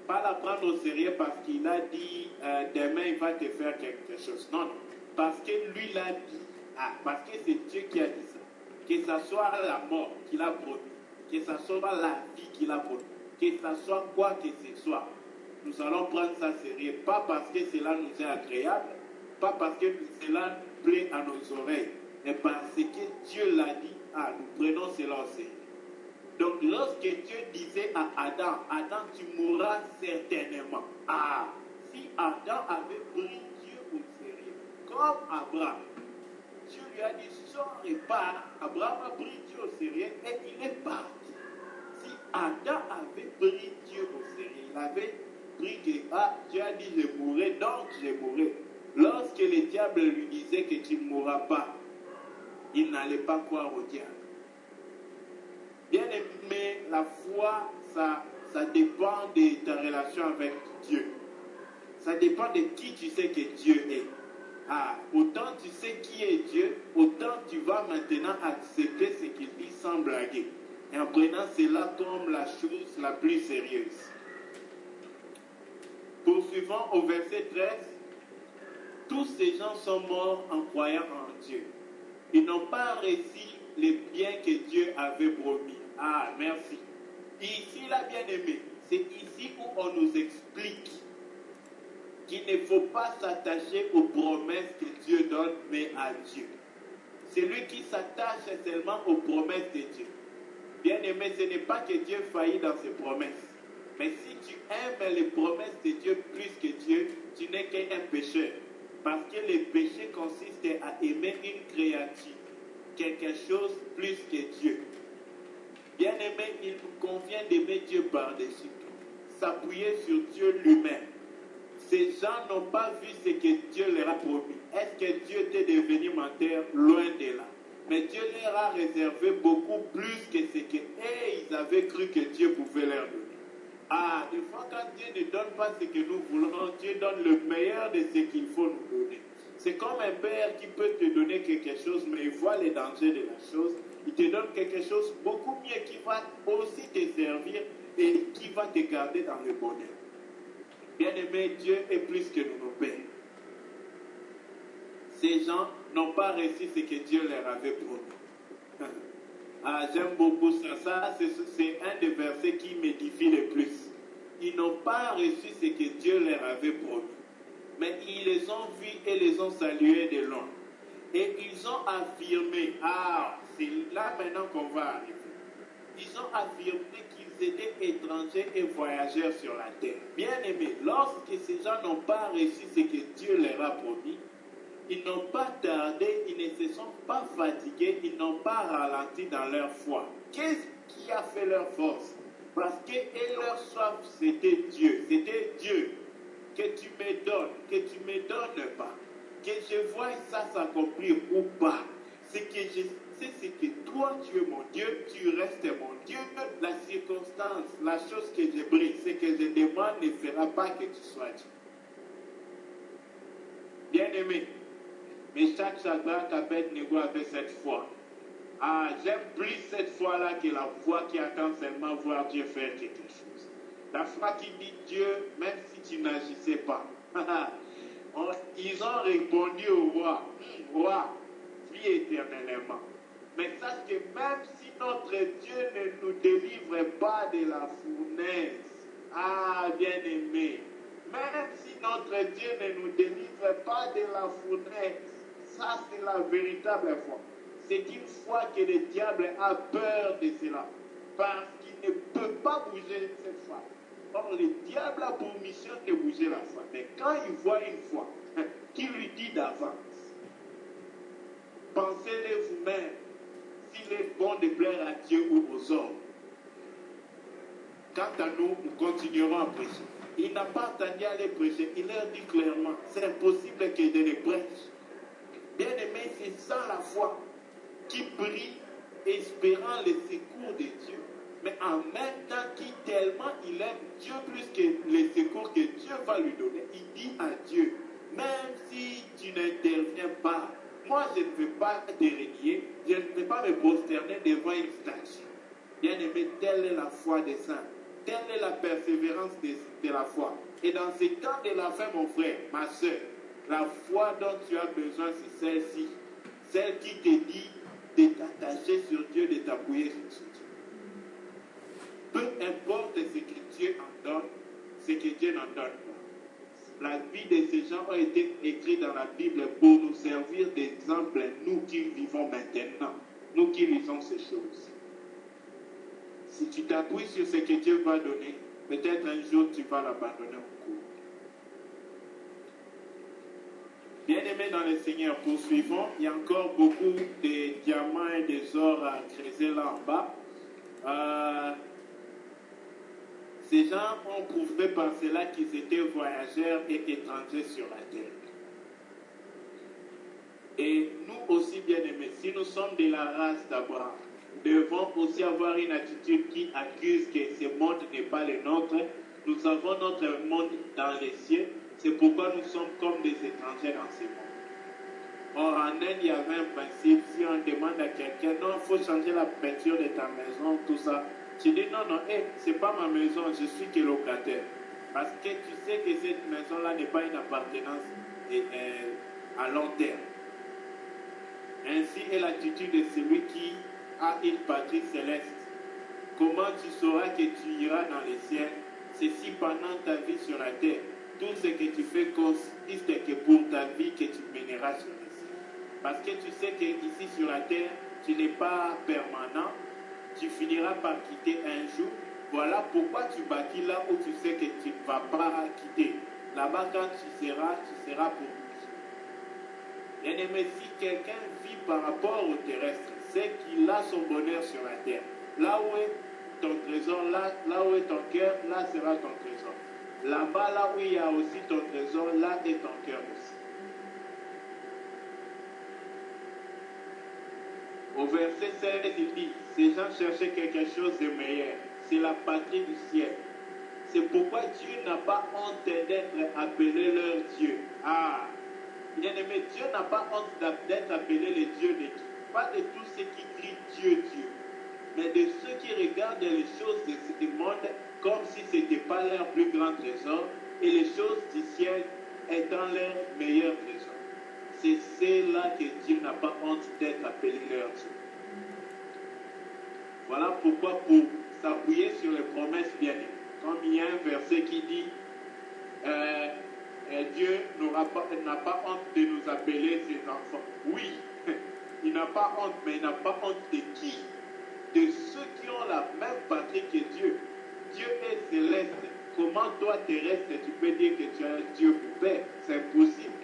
Pas la prendre au sérieux parce qu'il a dit demain il va te faire quelque chose. Non, non. Parce que lui l'a dit. Ah, parce que c'est Dieu qui a dit ça. Que ce soit la mort qu'il a promis. Que ce soit la vie qu'il a promis. Que ce soit quoi que ce soit. Nous allons prendre ça sérieux. Pas parce que cela nous est agréable. Pas parce que cela plaît à nos oreilles. Mais parce que Dieu l'a dit. Ah, nous prenons cela au sérieux. Donc, lorsque Dieu disait à Adam, Adam, tu mourras certainement. Ah, si Adam avait pris Dieu au sérieux, comme Abraham, Dieu lui a dit, sors et pars. Abraham a pris Dieu au sérieux et il est parti. Si Adam avait pris Dieu au sérieux, il avait pris que, Dieu a dit, je mourrai, donc je mourrai. Lorsque le diable lui disait que tu ne mourras pas, il n'allait pas croire au diable. Bien aimé, la foi, ça dépend de ta relation avec Dieu. Ça dépend de qui tu sais que Dieu est. Ah, autant tu sais qui est Dieu, autant tu vas maintenant accepter ce qu'il dit sans blaguer. Et en prenant cela comme la chose la plus sérieuse. Poursuivons au verset 13. Tous ces gens sont morts en croyant en Dieu. Ils n'ont pas reçu les biens que Dieu avait promis. Ah, merci. Ici, là, bien aimé, c'est ici où on nous explique qu'il ne faut pas s'attacher aux promesses que Dieu donne, mais à Dieu. Celui qui s'attache seulement aux promesses de Dieu. Bien aimé, ce n'est pas que Dieu faillit dans ses promesses. Mais si tu aimes les promesses de Dieu plus que Dieu, tu n'es qu'un pécheur. Parce que le péché consiste à aimer une créature, quelque chose plus que Dieu. Bien aimé, il nous convient d'aimer Dieu par-dessus tout, s'appuyer sur Dieu lui-même. Ces gens n'ont pas vu ce que Dieu leur a promis. Est-ce que Dieu était devenu menteur? Loin de là. Mais Dieu leur a réservé beaucoup plus que ce qu'ils avaient cru que Dieu pouvait leur donner. Ah, des fois quand Dieu ne donne pas ce que nous voulons, Dieu donne le meilleur de ce qu'il faut nous donner. C'est comme un père qui peut te donner quelque chose, mais il voit les dangers de la chose. Il te donne quelque chose beaucoup mieux qui va aussi te servir et qui va te garder dans le bonheur. Bien-aimé, Dieu est plus que nos pères. Ces gens n'ont pas reçu ce que Dieu leur avait promis. Ah, j'aime beaucoup ça. Ça, c'est un des versets qui m'édifie le plus. Ils n'ont pas reçu ce que Dieu leur avait promis. Mais ils les ont vus et les ont salués de loin. Et ils ont affirmé, c'est là maintenant qu'on va arriver. Ils ont affirmé qu'ils étaient étrangers et voyageurs sur la terre. Bien aimés, lorsque ces gens n'ont pas reçu ce que Dieu leur a promis, ils n'ont pas tardé, ils ne se sont pas fatigués, ils n'ont pas ralenti dans leur foi. Qu'est-ce qui a fait leur force? Parce que leur soif, c'était Dieu. C'était Dieu. Que tu me donnes, que tu ne me donnes pas. Que je vois ça s'accomplir ou pas. C'est que je sais, c'est que toi, tu es mon Dieu, tu restes mon Dieu. La circonstance, la chose que je brise, c'est que je demande ne fera pas que tu sois Dieu. Bien-aimé, mais chaque Shadrach, Abednego avait cette foi. J'aime plus cette foi-là que la foi qui attend seulement voir Dieu faire quelque chose. La foi qui dit Dieu, même si tu n'agissais pas. Ils ont répondu au roi, roi, vis éternellement. Mais sache que même si notre Dieu ne nous délivre pas de la fournaise, ah bien-aimé, même si notre Dieu ne nous délivre pas de la fournaise, ça c'est la véritable foi. C'est une foi que le diable a peur de cela, parce qu'il ne peut pas bouger cette foi. Or, le diable a pour mission de bouger la foi. Mais quand il voit une foi qui lui dit d'avance, pensez-le vous-même, s'il est bon de plaire à Dieu ou aux hommes. Quant à nous, nous continuerons à prêcher. Il n'a pas attendu à les prêcher. Il leur dit clairement, c'est impossible que je les prêche. Bien aimé, c'est ça la foi qui prie, espérant le secours de Dieu, mais en même temps qui tellement il aime Dieu plus que les secours que Dieu va lui donner, il dit à Dieu, même si tu n'interviens pas, moi je ne vais pas te renier, je ne vais pas me prosterner devant une statue. Bien aimé, telle est la foi des saints, telle est la persévérance de la foi. Et dans ces temps de la fin, mon frère, ma soeur, la foi dont tu as besoin, c'est celle-ci, celle qui te dit de t'attacher sur Dieu, de t'appuyer sur Dieu. Peu importe ce que Dieu en donne, ce que Dieu n'en donne pas. La vie de ces gens a été écrite dans la Bible pour nous servir d'exemple, nous qui vivons maintenant, nous qui lisons ces choses. Si tu t'appuies sur ce que Dieu va donner, peut-être un jour tu vas l'abandonner au cours. Bien-aimés dans le Seigneur, poursuivons. Il y a encore beaucoup de diamants et des ors à creuser là en bas. Ces gens ont prouvé par cela qu'ils étaient voyageurs et étrangers sur la terre. Et nous aussi, bien-aimés, si nous sommes de la race d'Abraham, nous devons aussi avoir une attitude qui accuse que ce monde n'est pas le nôtre. Nous avons notre monde dans les cieux. C'est pourquoi nous sommes comme des étrangers dans ce monde. Or, en Inde, il y avait un principe, si on demande à quelqu'un, non, il faut changer la peinture de ta maison, tout ça. Tu dis, non, non, c'est pas ma maison, je suis que locataire. Parce que tu sais que cette maison-là n'est pas une appartenance à long terme. Ainsi est l'attitude de celui qui a une patrie céleste. Comment tu sauras que tu iras dans les cieux? C'est si pendant ta vie sur la terre, tout ce que tu fais consiste que pour ta vie que tu mèneras sur les cieux. Parce que tu sais qu'ici sur la terre, tu n'es pas permanent, tu finiras par quitter un jour. Voilà pourquoi tu bâtis là où tu sais que tu ne vas pas quitter. Là-bas, quand tu seras pour toujours. Bien-aimé, si quelqu'un vit par rapport au terrestre, c'est qu'il a son bonheur sur la terre. Là où est ton trésor, là où est ton cœur, là sera ton trésor. Là-bas, là où il y a aussi ton trésor, là est ton cœur aussi. Au verset 16, il dit, ces gens cherchaient quelque chose de meilleur. C'est la patrie du ciel. C'est pourquoi Dieu n'a pas honte d'être appelé leur Dieu. Ah, bien-aimé, Dieu n'a pas honte d'être appelé le Dieu de qui? Pas de tous ceux qui crient Dieu, Dieu, mais de ceux qui regardent les choses de ce monde comme si ce n'était pas leur plus grand trésor et les choses du ciel étant leur meilleur trésor. C'est cela que Dieu n'a pas honte d'être appelé leur Dieu. Voilà pourquoi pour s'appuyer sur les promesses bien-aimées, comme il y a un verset qui dit Dieu n'a pas honte de nous appeler ses enfants. Oui, il n'a pas honte, mais il n'a pas honte de qui? De ceux qui ont la même patrie que Dieu. Dieu est céleste. Comment toi terrestre tu peux dire que tu as un Dieu pour père? C'est impossible.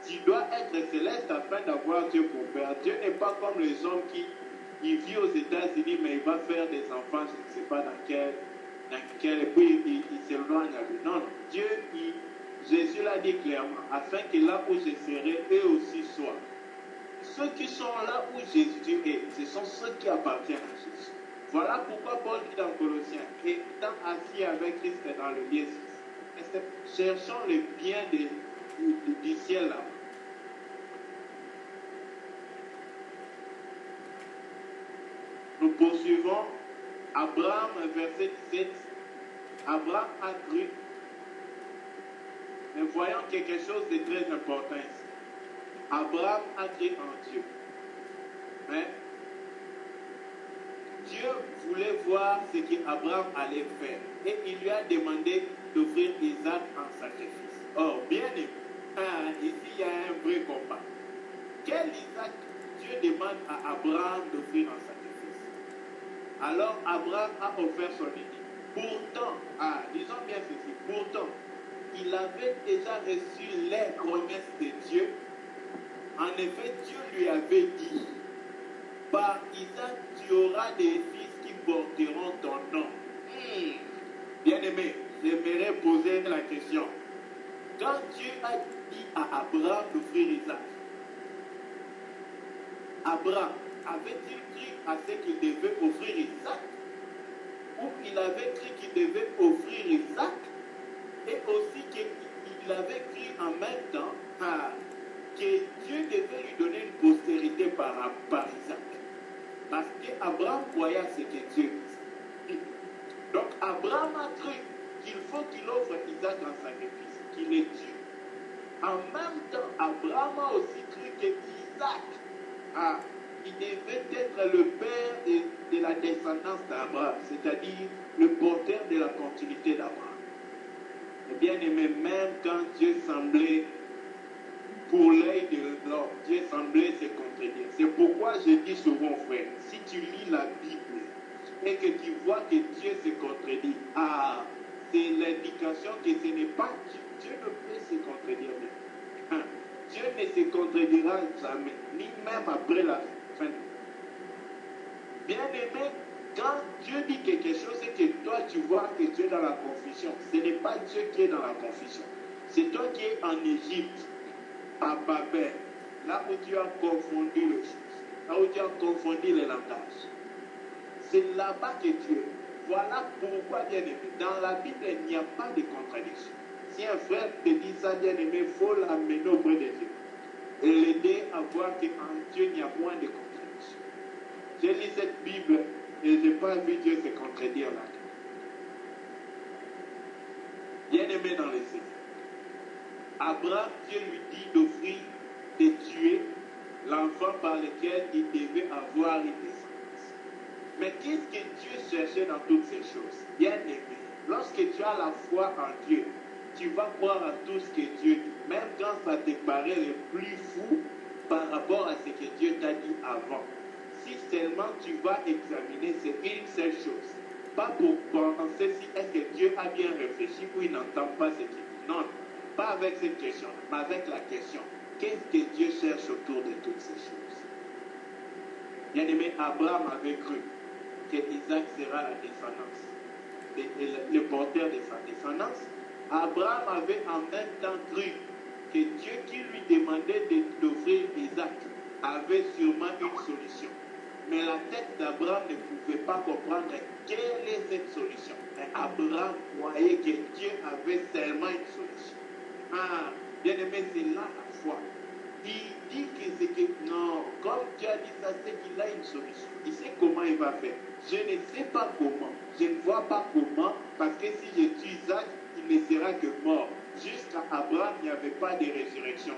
Tu dois être céleste afin d'avoir Dieu pour père. Dieu n'est pas comme les hommes qui vit aux États-Unis, mais il va faire des enfants, je ne sais pas dans quel et puis il s'éloigne à lui. Non, Dieu, Jésus l'a dit clairement, afin que là où je serai, eux aussi soient. Ceux qui sont là où Jésus est, ce sont ceux qui appartiennent à Jésus. Voilà pourquoi Paul dit dans Colossiens, étant assis avec Christ dans le lieu céleste, cherchons le bien du ciel là. Nous poursuivons. Abraham, verset 17. Abraham a cru, mais voyons quelque chose de très important ici. Abraham a cru en Dieu. Mais Dieu voulait voir ce qu'Abraham allait faire. Et il lui a demandé d'offrir Isaac en sacrifice. Or, bien aimé, ici il y a un vrai combat. Quel Isaac Dieu demande à Abraham d'offrir en sacrifice? Alors Abraham a offert son aîné. Pourtant, disons bien ceci, pourtant, il avait déjà reçu les promesses de Dieu. En effet, Dieu lui avait dit, par Isaac, tu auras des fils qui porteront ton nom. Bien-aimé, j'aimerais poser la question. Quand Dieu a dit à Abraham d'offrir Isaac, Abraham avait-il cru à ce qu'il devait offrir Isaac? Ou il avait cru qu'il devait offrir Isaac? Et aussi qu'il avait cru en même temps que Dieu devait lui donner une postérité par Isaac. Parce qu'Abraham croyait à ce que Dieu dit. Donc Abraham a cru qu'il faut qu'il offre Isaac en sacrifice, qu'il est Dieu. En même temps, Abraham a aussi cru que Isaac, il devait être le père de la descendance d'Abraham, c'est-à-dire le porteur de la continuité d'Abraham. Et bien aimé, même quand Dieu semblait, pour l'œil de l'homme, Dieu semblait se contredire. C'est pourquoi je dis souvent, frère, si tu lis la Bible et que tu vois que Dieu se contredit, c'est l'indication que ce n'est pas Dieu. Dieu ne peut se contredire même. Dieu ne se contredira jamais, ni même après la fin. Bien aimé, quand Dieu dit quelque chose et que toi tu vois que tu es dans la confusion, ce n'est pas Dieu qui est dans la confusion. C'est toi qui es en Égypte, à Babel, là où tu as confondu les choses, là où tu as confondu les langages. C'est là-bas que tu es. Voilà pourquoi, bien aimé, dans la Bible, il n'y a pas de contradiction. Si un frère te dit ça, bien aimé, il faut l'amener auprès de Dieu et l'aider à voir qu'en Dieu, il y a moins de contradictions. J'ai lu cette Bible et je n'ai pas vu Dieu se contredire là. Bien aimé dans les Seigneurs, Abraham, Dieu lui dit d'offrir, de tuer l'enfant par lequel il devait avoir une descendance. Mais qu'est-ce que Dieu cherchait dans toutes ces choses? Bien aimé, lorsque tu as la foi en Dieu, tu vas croire à tout ce que Dieu dit, même quand ça te paraît le plus fou par rapport à ce que Dieu t'a dit avant. Si seulement tu vas examiner, c'est une seule chose. Pas pour penser si est-ce que Dieu a bien réfléchi ou il n'entend pas ce qu'il dit. Non, pas avec cette question, mais avec la question. Qu'est-ce que Dieu cherche autour de toutes ces choses? Bien aimé, Abraham avait cru que Isaac sera la descendance, le porteur de sa descendance. Abraham avait en même temps cru que Dieu qui lui demandait d'offrir Isaac avait sûrement une solution. Mais la tête d'Abraham ne pouvait pas comprendre quelle est cette solution. Et Abraham croyait que Dieu avait seulement une solution. Bien aimé, c'est là la foi. Il dit que c'est que non, comme Dieu a dit ça, c'est qu'il a une solution. Il sait comment il va faire. Je ne sais pas comment. Je ne vois pas comment, parce que si je tue Isaac, il ne sera que mort. Jusqu'à Abraham, il n'y avait pas de résurrection.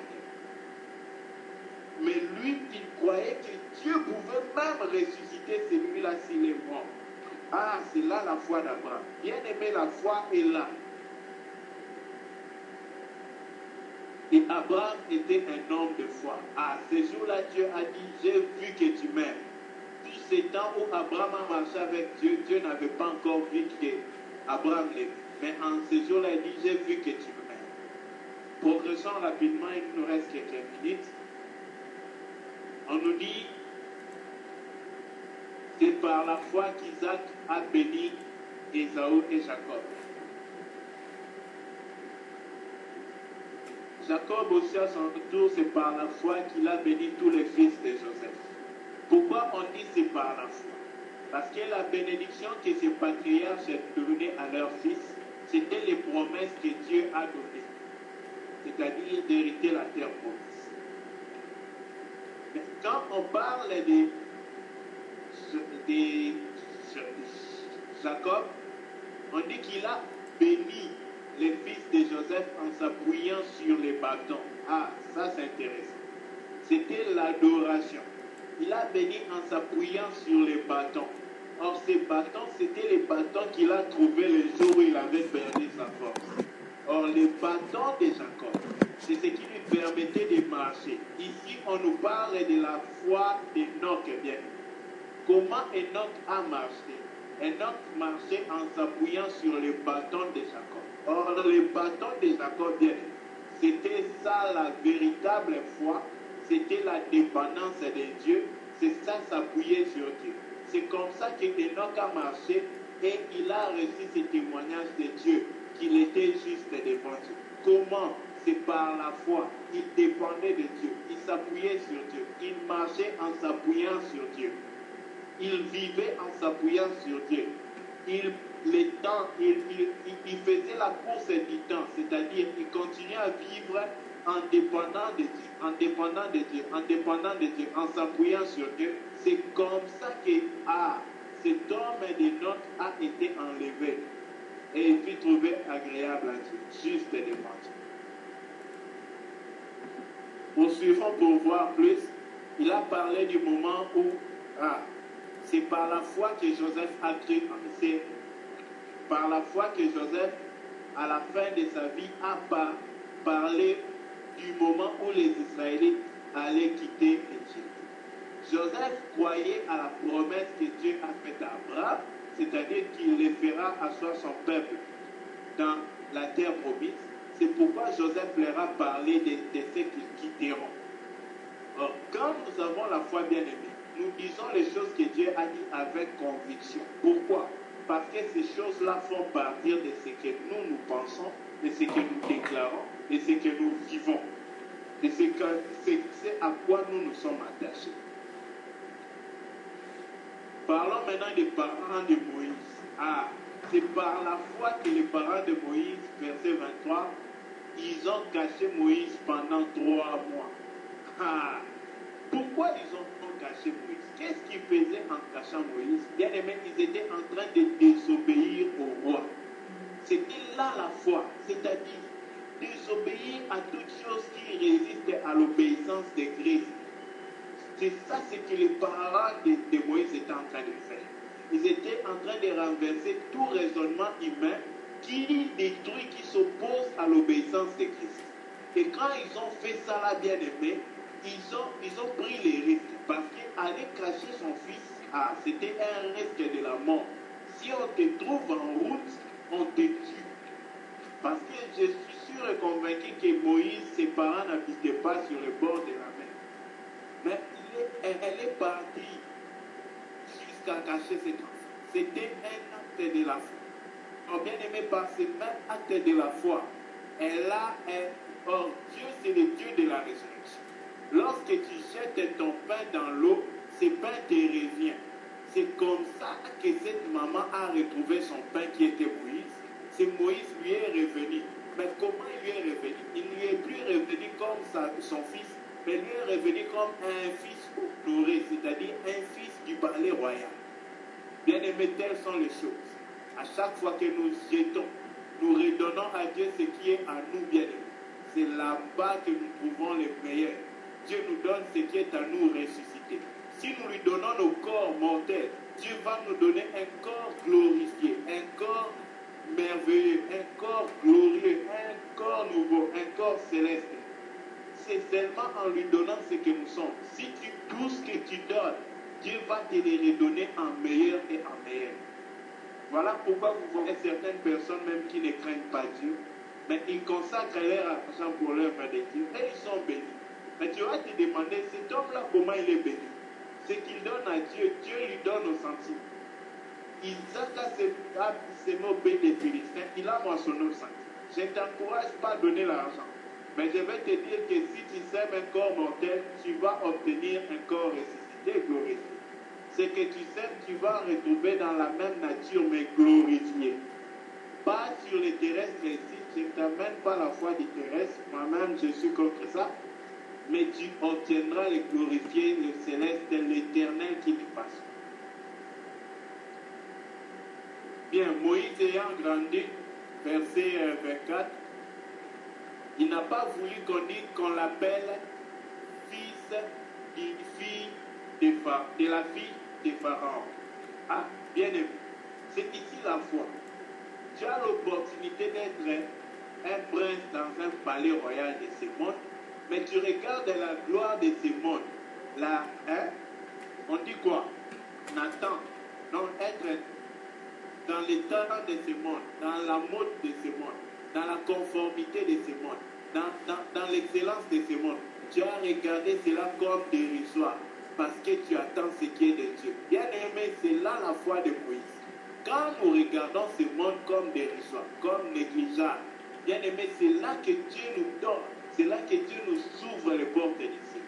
Mais lui, il croyait que Dieu pouvait même ressusciter celui-là s'il est mort. C'est là la foi d'Abraham. Bien aimé, la foi est là. Et Abraham était un homme de foi. Ce jour-là, Dieu a dit, j'ai vu que tu m'aimes. Tous ces temps où Abraham a marché avec Dieu, Dieu n'avait pas encore vu qu'Abraham l'aimait. Mais en ce jour-là, il dit, j'ai vu que tu m'aimes. Progressons rapidement, il nous reste quelques minutes. On nous dit, c'est par la foi qu'Isaac a béni Ésaü et Jacob. Jacob aussi à son tour, c'est par la foi qu'il a béni tous les fils de Joseph. Pourquoi on dit c'est par la foi? Parce que la bénédiction que ces patriarches donnaient à leurs fils, c'était les promesses que Dieu a données. C'est-à-dire d'hériter la terre promise. Mais quand on parle de Jacob, on dit qu'il a béni les fils de Joseph en s'appuyant sur les bâtons. Ça c'est intéressant. C'était l'adoration. Il a béni en s'appuyant sur les bâtons. Or, ces bâtons, c'était les bâtons qu'il a trouvés le jour où il avait perdu sa force. Or, les bâtons de Jacob, c'est ce qui lui permettait de marcher. Ici, on nous parle de la foi d'Enoch, bien. Comment Enoch a marché? Enoch marchait en s'appuyant sur les bâtons de Jacob. Or, les bâtons de Jacob, bien, c'était ça la véritable foi, c'était la dépendance de Dieu, c'est ça s'appuyer sur Dieu. C'est comme ça que Enoch a marché et il a reçu ce témoignage de Dieu, qu'il était juste devant Dieu. Comment? C'est par la foi. Il dépendait de Dieu, il s'appuyait sur Dieu, il marchait en s'appuyant sur Dieu. Il vivait en s'appuyant sur Dieu. Il faisait la course du temps, c'est-à-dire il continuait à vivre en dépendant de Dieu, en dépendant de Dieu, en dépendant de Dieu, en s'appuyant sur Dieu. C'est comme ça que cet homme d'Enoch a été enlevé et il fut trouvé agréable à Dieu, juste devant Dieu. Poursuivons pour voir plus. Il a parlé du moment où c'est par la foi que Joseph a cru. C'est par la foi que Joseph, à la fin de sa vie, a parlé du moment où les Israélites allaient quitter l'Égypte. Joseph croyait à la promesse que Dieu a faite à Abraham, c'est-à-dire qu'il les fera asseoir son peuple dans la terre promise. C'est pourquoi Joseph leur a parlé de ceux qu'ils quitteront. Or, quand nous avons la foi bien-aimée, nous disons les choses que Dieu a dit avec conviction. Pourquoi? Parce que ces choses-là font partir de ce que nous pensons, de ce que nous déclarons, de ce que nous vivons, de c'est à quoi nous nous sommes attachés. Parlons maintenant des parents de Moïse. C'est par la foi que les parents de Moïse, verset 23, ils ont caché Moïse pendant 3 mois. Pourquoi ils ont caché Moïse? Qu'est-ce qu'ils faisaient en cachant Moïse? Bien aimé, ils étaient en train de désobéir au roi. C'était là la foi, c'est-à-dire désobéir à toute chose qui résiste à l'obéissance de Christ. C'est ça ce que les parents de Moïse étaient en train de faire. Ils étaient en train de renverser tout raisonnement humain qui détruit, qui s'oppose à l'obéissance de Christ. Et quand ils ont fait ça là, bien aimé, ils ont pris les risques. Parce qu'aller cacher son fils, c'était un risque de la mort. Si on te trouve en route, on te tue. Parce que je suis sûr et convaincu que Moïse, ses parents n'habitaient pas sur le bord de la mer. Mais elle est partie jusqu'à cacher ses enfants. C'était un acte de la foi. Or, bien aimé, par ce même acte de la foi, or Dieu, c'est le Dieu de la résurrection. Lorsque tu jettes ton pain dans l'eau, ce pain te revient. C'est comme ça que cette maman a retrouvé son pain qui était Moïse. C'est Moïse lui est revenu. Mais comment il lui est revenu? Il ne lui est plus revenu comme son fils, mais il lui est revenu comme un fils honoré, c'est-à-dire un fils du palais royal. Bien aimé, telles sont les choses. À chaque fois que nous jetons, nous redonnons à Dieu ce qui est à nous, bien aimé. C'est là-bas que nous trouvons les meilleurs. Dieu nous donne ce qui est à nous ressusciter. Si nous lui donnons nos corps mortels, Dieu va nous donner un corps glorifié, un corps merveilleux, un corps glorieux, un corps nouveau, un corps céleste. C'est seulement en lui donnant ce que nous sommes. Si tout ce que tu donnes, Dieu va te les redonner en meilleur et en meilleur. Voilà pourquoi vous voyez certaines personnes même qui ne craignent pas Dieu, mais ils consacrent leur argent pour l'œuvre de Dieu et ils sont bénis. Mais tu vas te demander, cet homme-là, comment il est béni? Ce qu'il donne à Dieu, Dieu lui donne au centime. Isaac a semé au pays des Philistins, il a moissonné au centime. Je ne t'encourage pas à donner l'argent, mais je vais te dire que si tu sèmes un corps mortel, tu vas obtenir un corps ressuscité et glorifié. Ce que tu sèmes, tu vas retrouver dans la même nature, mais glorifié. Pas sur les terrestres ici, je ne t'amène pas la foi du terrestre, moi-même je suis contre ça. Mais tu obtiendras le glorifié, le céleste, l'éternel qui ne passe pas. Bien, Moïse ayant grandi, verset 24, il n'a pas voulu qu'on l'appelle fils de la fille de Pharaon. Bien-aimé, c'est ici la foi. Tu as l'opportunité d'être un prince dans un palais royal de ce monde, mais tu regardes la gloire de ce monde. Là, hein, on dit quoi? Nathan, donc être dans l'état de ce monde, dans la mode de ce monde, dans la conformité de ce monde, dans l'excellence de ce monde. Tu as regardé cela comme dérisoire parce que tu attends ce qui est de Dieu. Bien aimé, c'est là la foi de Moïse. Quand nous regardons ce monde comme dérisoire, comme négligeable, bien aimé, c'est là que Dieu nous donne, c'est là que Dieu nous ouvre les portes du ciel.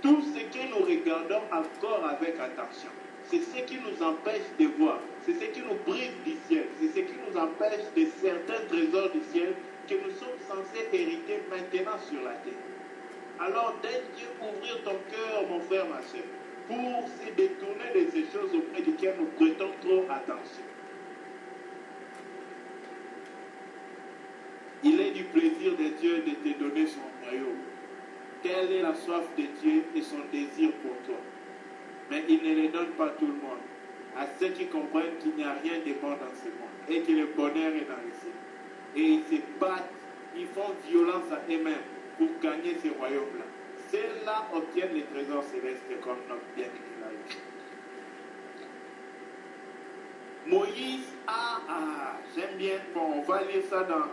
Tout ce que nous regardons encore avec attention, c'est ce qui nous empêche de voir, c'est ce qui nous prive du ciel, c'est ce qui nous empêche de certains trésors du ciel que nous sommes censés hériter maintenant sur la terre. Alors, dès Dieu ouvrir ton cœur, mon frère, ma soeur, pour se détourner de ces choses auprès desquelles nous prêtons trop attention. Il est du plaisir de Dieu de te donner son royaume. Quelle est la soif de Dieu et son désir pour toi? Mais il ne les donne pas tout le monde. À ceux qui comprennent qu'il n'y a rien de bon dans ce monde et que le bonheur est dans le ciel. Et ils se battent, ils font violence à eux-mêmes pour gagner ce royaume-là. Ceux-là obtiennent les trésors célestes comme notre bien-aimé l'a dit. Moïse j'aime bien, bon, on va lire ça dans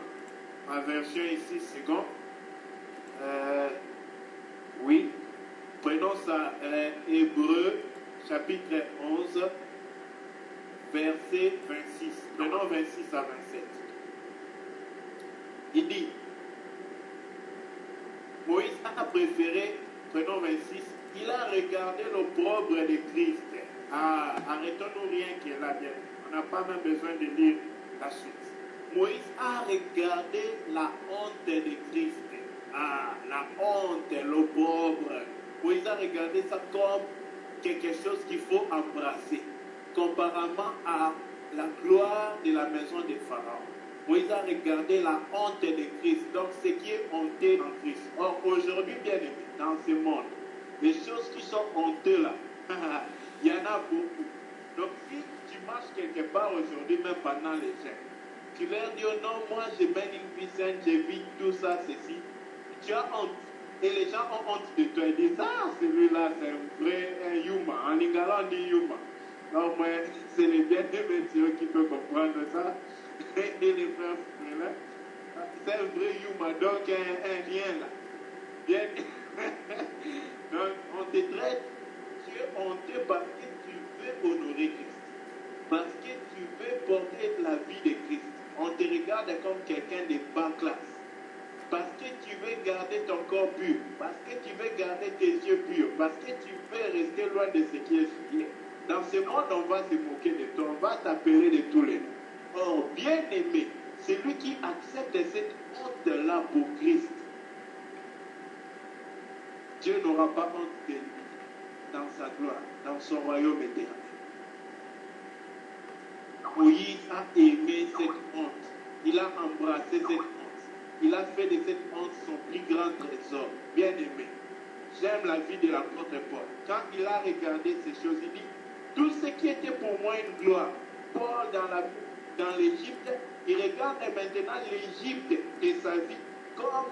ma version ici, seconde. Oui, prenons ça, Hébreux, chapitre 11, verset 26. Prenons 26 à 27. Il dit, Moïse a préféré, prenons 26, il a regardé l'opprobre de Christ. Arrêtons-nous rien qui est là bien. On n'a pas même besoin de lire la suite. Moïse a regardé la honte de Christ. La honte, l'opprobre. Moïse a regardé ça comme quelque chose qu'il faut embrasser, comparément à la gloire de la maison de Pharaon. Moïse a regardé la honte de Christ, donc ce qui est honteux en Christ. Or, aujourd'hui, bien aimé, dans ce monde, les choses qui sont honteuses là, il y en a beaucoup. Donc, si tu marches quelque part aujourd'hui, même pendant les jeûnes, tu leur dis, oh non, moi je mène une vie saine, j'évite tout ça, ceci. Tu as honte. Et les gens ont honte de toi. Ils disent, celui-là, c'est un vrai Yuma. En lingala, on dit Yuma. Non, mais c'est les bien-aimés Dieu qui peuvent comprendre ça. Et les frères, c'est un vrai Yuma. Donc, un rien là. Bien. Donc, on te traite, tu es honteux parce que tu veux honorer Christ. Parce que tu veux porter la vie de Christ. On te regarde comme quelqu'un de bas classe. Parce que tu veux garder ton corps pur, parce que tu veux garder tes yeux purs, parce que tu veux rester loin de ce qui est souillé. Dans ce monde, on va se moquer de toi, on va t'appeler de tous les noms. Or, bien aimé, celui qui accepte cette honte-là pour Christ, Dieu n'aura pas honte de lui dans sa gloire, dans son royaume éternel. Moïse a aimé cette honte, il a embrassé cette honte. Il a fait de cette honte son plus grand trésor. Bien aimé, j'aime la vie de l'apôtre Paul. Quand il a regardé ces choses, il dit, tout ce qui était pour moi une gloire, Paul dans l'Égypte, il regarde maintenant l'Égypte de sa vie comme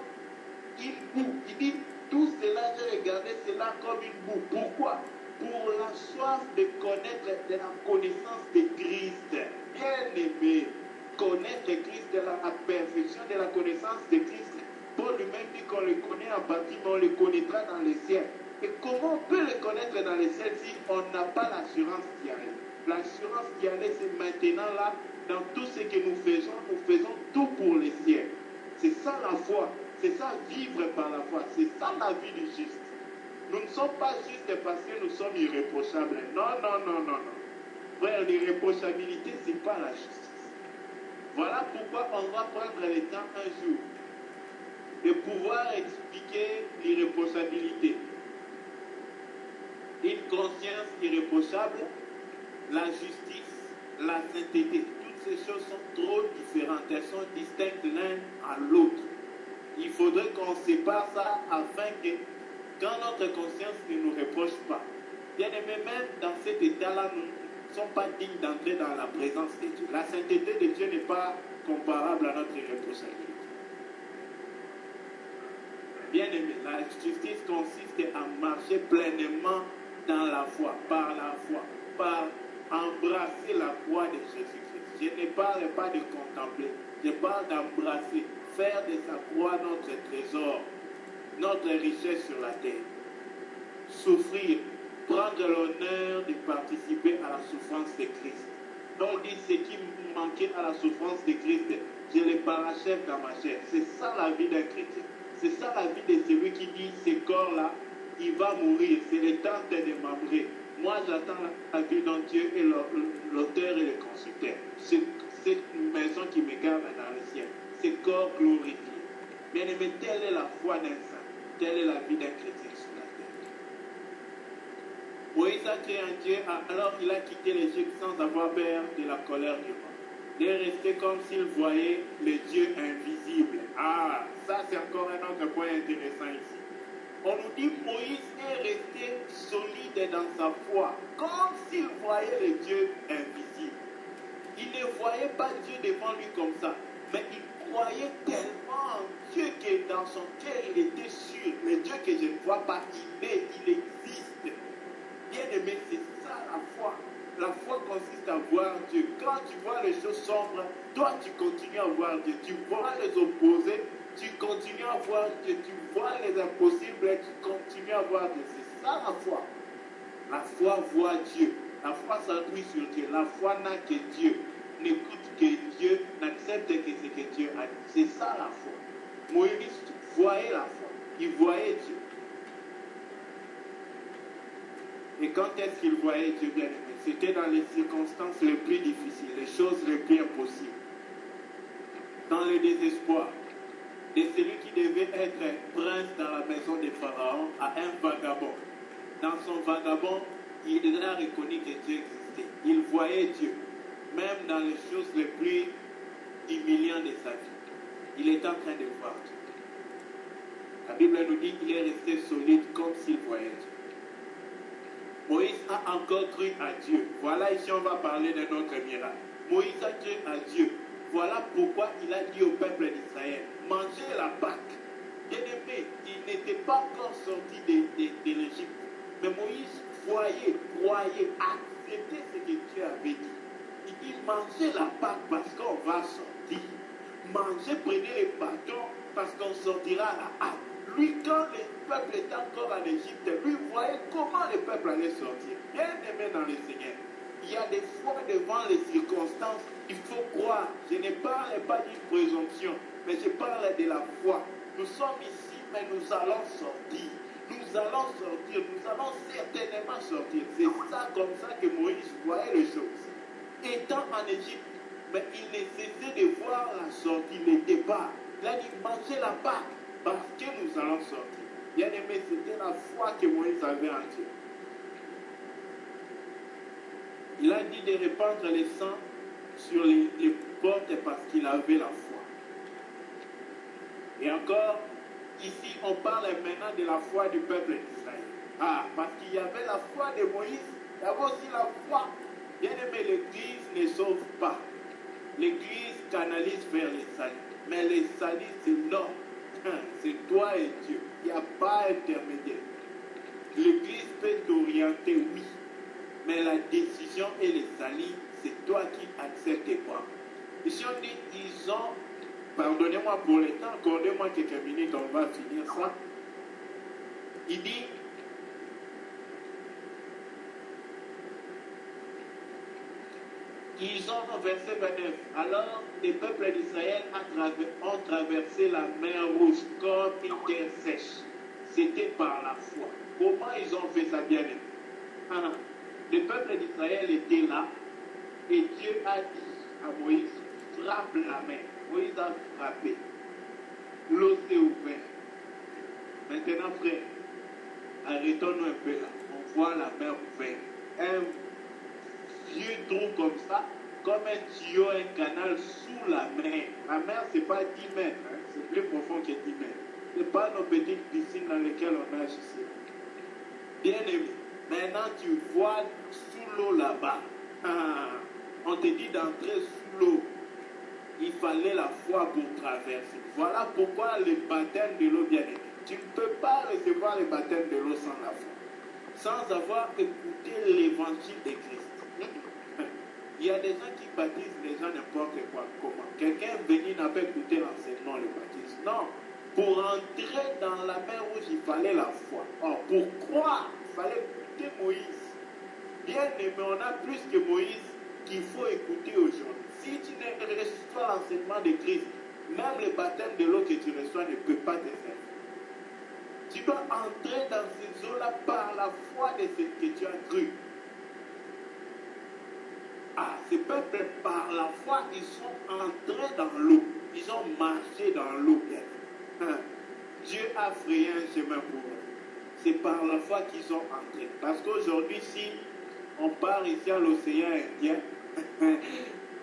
une boue. Il dit, tout cela, j'ai regardé cela comme une boue. Pourquoi? Pour la soif de connaître de la connaissance de Christ. Bien aimé, connaître Christ, de la perfection de la connaissance de Christ. Paul lui-même dit qu'on le connaît en partie, mais on le connaîtra dans les ciels. Et comment on peut le connaître dans les ciels si on n'a pas l'assurance d'y aller? L'assurance d'y aller, c'est maintenant là, dans tout ce que nous faisons tout pour les ciels. C'est ça la foi, c'est ça vivre par la foi, c'est ça la vie du juste. Nous ne sommes pas justes parce que nous sommes irréprochables. Non, non, non, non, non. Frère, l'irréprochabilité, ce n'est pas la justice. Voilà pourquoi on va prendre le temps un jour de pouvoir expliquer l'irréprochabilité. Une conscience irréprochable, la justice, la sainteté. Toutes ces choses sont trop différentes. Elles sont distinctes l'un à l'autre. Il faudrait qu'on sépare ça afin que quand notre conscience ne nous reproche pas. Bien aimé, même dans cet état-là, ne sont pas dignes d'entrer dans la présence de Dieu. La sainteté de Dieu n'est pas comparable à notre irréprochabilité. Bien aimé, la justice consiste à marcher pleinement dans la foi, par embrasser la croix de Jésus-Christ. Je ne parle pas de contempler, je parle d'embrasser, faire de sa croix notre trésor, notre richesse sur la terre. Souffrir, prendre l'honneur de participer à la souffrance de Christ. Donc dit ce qui manquait à la souffrance de Christ, je le parachève dans ma chair. C'est ça la vie d'un chrétien. C'est ça la vie de celui qui dit ce corps-là, il va mourir. C'est le temps de m'embrer. Moi, j'attends la vie dont Dieu est l'auteur et le constructeur. Cette maison qui me garde dans le ciel. Ce corps glorifié. Bien aimé, telle est la foi d'un saint. Telle est la vie d'un chrétien sur la terre. Moïse a créé un Dieu, alors il a quitté l'Égypte sans avoir peur de la colère du roi. Il est resté comme s'il voyait le Dieu invisible. Ah, ça c'est encore un autre point intéressant ici. On nous dit Moïse est resté solide dans sa foi, comme s'il voyait le Dieu invisible. Il ne voyait pas Dieu devant lui comme ça, mais il croyait tellement en Dieu que dans son cœur il était sûr. Le Dieu que je ne vois pas, il existe. Bien aimé, c'est ça la foi. La foi consiste à voir Dieu. Quand tu vois les choses sombres, toi tu continues à voir Dieu. Tu vois les opposés, tu continues à voir Dieu. Tu vois les impossibles, tu continues à voir Dieu. C'est ça la foi. La foi voit Dieu. La foi s'appuie sur Dieu. La foi n'a que Dieu. N'écoute que Dieu, n'accepte que ce que Dieu a dit. C'est ça la foi. Moïse voyait la foi. Il voyait Dieu. Et quand est-ce qu'il voyait Dieu bien aimé? C'était dans les circonstances les plus difficiles, les choses les plus impossibles. Dans le désespoir de celui qui devait être prince dans la maison de Pharaon à un vagabond. Dans son vagabond, il a reconnu que Dieu existait. Il voyait Dieu, même dans les choses les plus humiliantes de sa vie. Il est en train de voir Dieu. La Bible nous dit qu'il est resté solide comme s'il voyait Dieu. Moïse a encore cru à Dieu. Voilà, ici on va parler d'un autre miracle. Moïse a cru à Dieu. Voilà pourquoi il a dit au peuple d'Israël, mangez la Pâque. Bien-aimé, il n'était pas encore sorti de l'Égypte. Mais Moïse croyait, acceptait ce que Dieu avait dit. Il dit, mangez la Pâque parce qu'on va sortir. Mangez, prenez les bâtons parce qu'on sortira à la hâte. Lui, quand le peuple était encore en Égypte, lui voyait comment le peuple allait sortir. Bien aimé dans le Seigneur, il y a des fois devant les circonstances, il faut croire. Je ne parle pas d'une présomption, mais je parle de la foi. Nous sommes ici, mais nous allons sortir. Nous allons sortir, nous allons certainement sortir. C'est ça, comme ça que Moïse voyait les choses. Étant en Égypte, mais il ne cessait de voir la sortie, le départ. Il a dit, mangez la Pâque. Parce que nous allons sortir. Bien aimé, c'était la foi que Moïse avait en Dieu. Il a dit de répandre le sang sur les portes parce qu'il avait la foi. Et encore, ici, on parle maintenant de la foi du peuple d'Israël. Ah, parce qu'il y avait la foi de Moïse, il y avait aussi la foi. Bien aimé, l'Église ne sauve pas. L'Église canalise vers les saluts. Mais les saluts, c'est l'homme. C'est toi et Dieu. Il n'y a pas intermédiaire. L'Église peut t'orienter, oui. Mais la décision et les salut, c'est toi qui acceptes quoi. Ici on dit, ils ont, pardonnez-moi pour le temps, accordez-moi quelques minutes, on va finir ça. Il dit, ils ont, verset 29, alors les peuples d'Israël ont traversé la mer Rouge comme une terre sèche. C'était par la foi. Comment ils ont fait ça, bien aimé? Le peuple d'Israël était là et Dieu a dit à Moïse, frappe la mer. Moïse a frappé. L'eau s'est ouverte. Maintenant, frère, arrêtons-nous un peu là. On voit la mer ouverte. Un vieux trou comme ça, comme un tuyau, un canal sous la mer. La mer, ce n'est pas 10 mètres, hein, c'est plus profond que 10 mètres. Ce n'est pas nos petites piscines dans lesquelles on nage ici. Bien aimé, maintenant tu vois sous l'eau là-bas, on te dit d'entrer sous l'eau. Il fallait la foi pour traverser. Voilà pourquoi le baptême de l'eau bien aimé. Tu ne peux pas recevoir le baptême de l'eau sans la foi, sans avoir écouté l'évangile de Christ. Il y a des gens qui baptisent les gens n'importe quoi, comment. Quelqu'un venu n'a pas écouté l'enseignement, le baptise. Non. Pour entrer dans la mer rouge, il fallait la foi. Or, pour croire, il fallait écouter Moïse. Bien aimé, on a plus que Moïse qu'il faut écouter aujourd'hui. Si tu ne reçois pas l'enseignement de Christ, même le baptême de l'eau que tu reçois ne peut pas te servir. Tu dois entrer dans ces eaux-là par la foi de ce que tu as cru. Ah, ce peuple, par la foi, ils sont entrés dans l'eau. Ils ont marché dans l'eau. Dieu a frayé un chemin pour eux. C'est par la foi qu'ils sont entrés. Parce qu'aujourd'hui, si on part ici à l'océan Indien,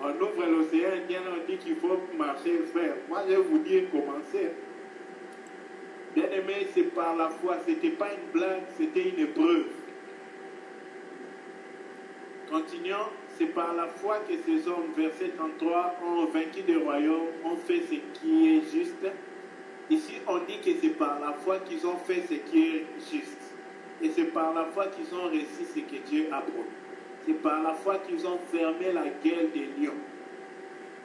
on ouvre l'océan Indien, on dit qu'il faut marcher, frère. Moi, je vais vous dire, commencez. Bien aimé, c'est par la foi. Ce n'était pas une blague, c'était une épreuve. Continuons. C'est par la foi que ces hommes, verset 33, ont vaincu des royaumes, ont fait ce qui est juste. Ici, on dit que c'est par la foi qu'ils ont fait ce qui est juste. Et c'est par la foi qu'ils ont réussi ce que Dieu a promis. C'est par la foi qu'ils ont fermé la gueule des lions.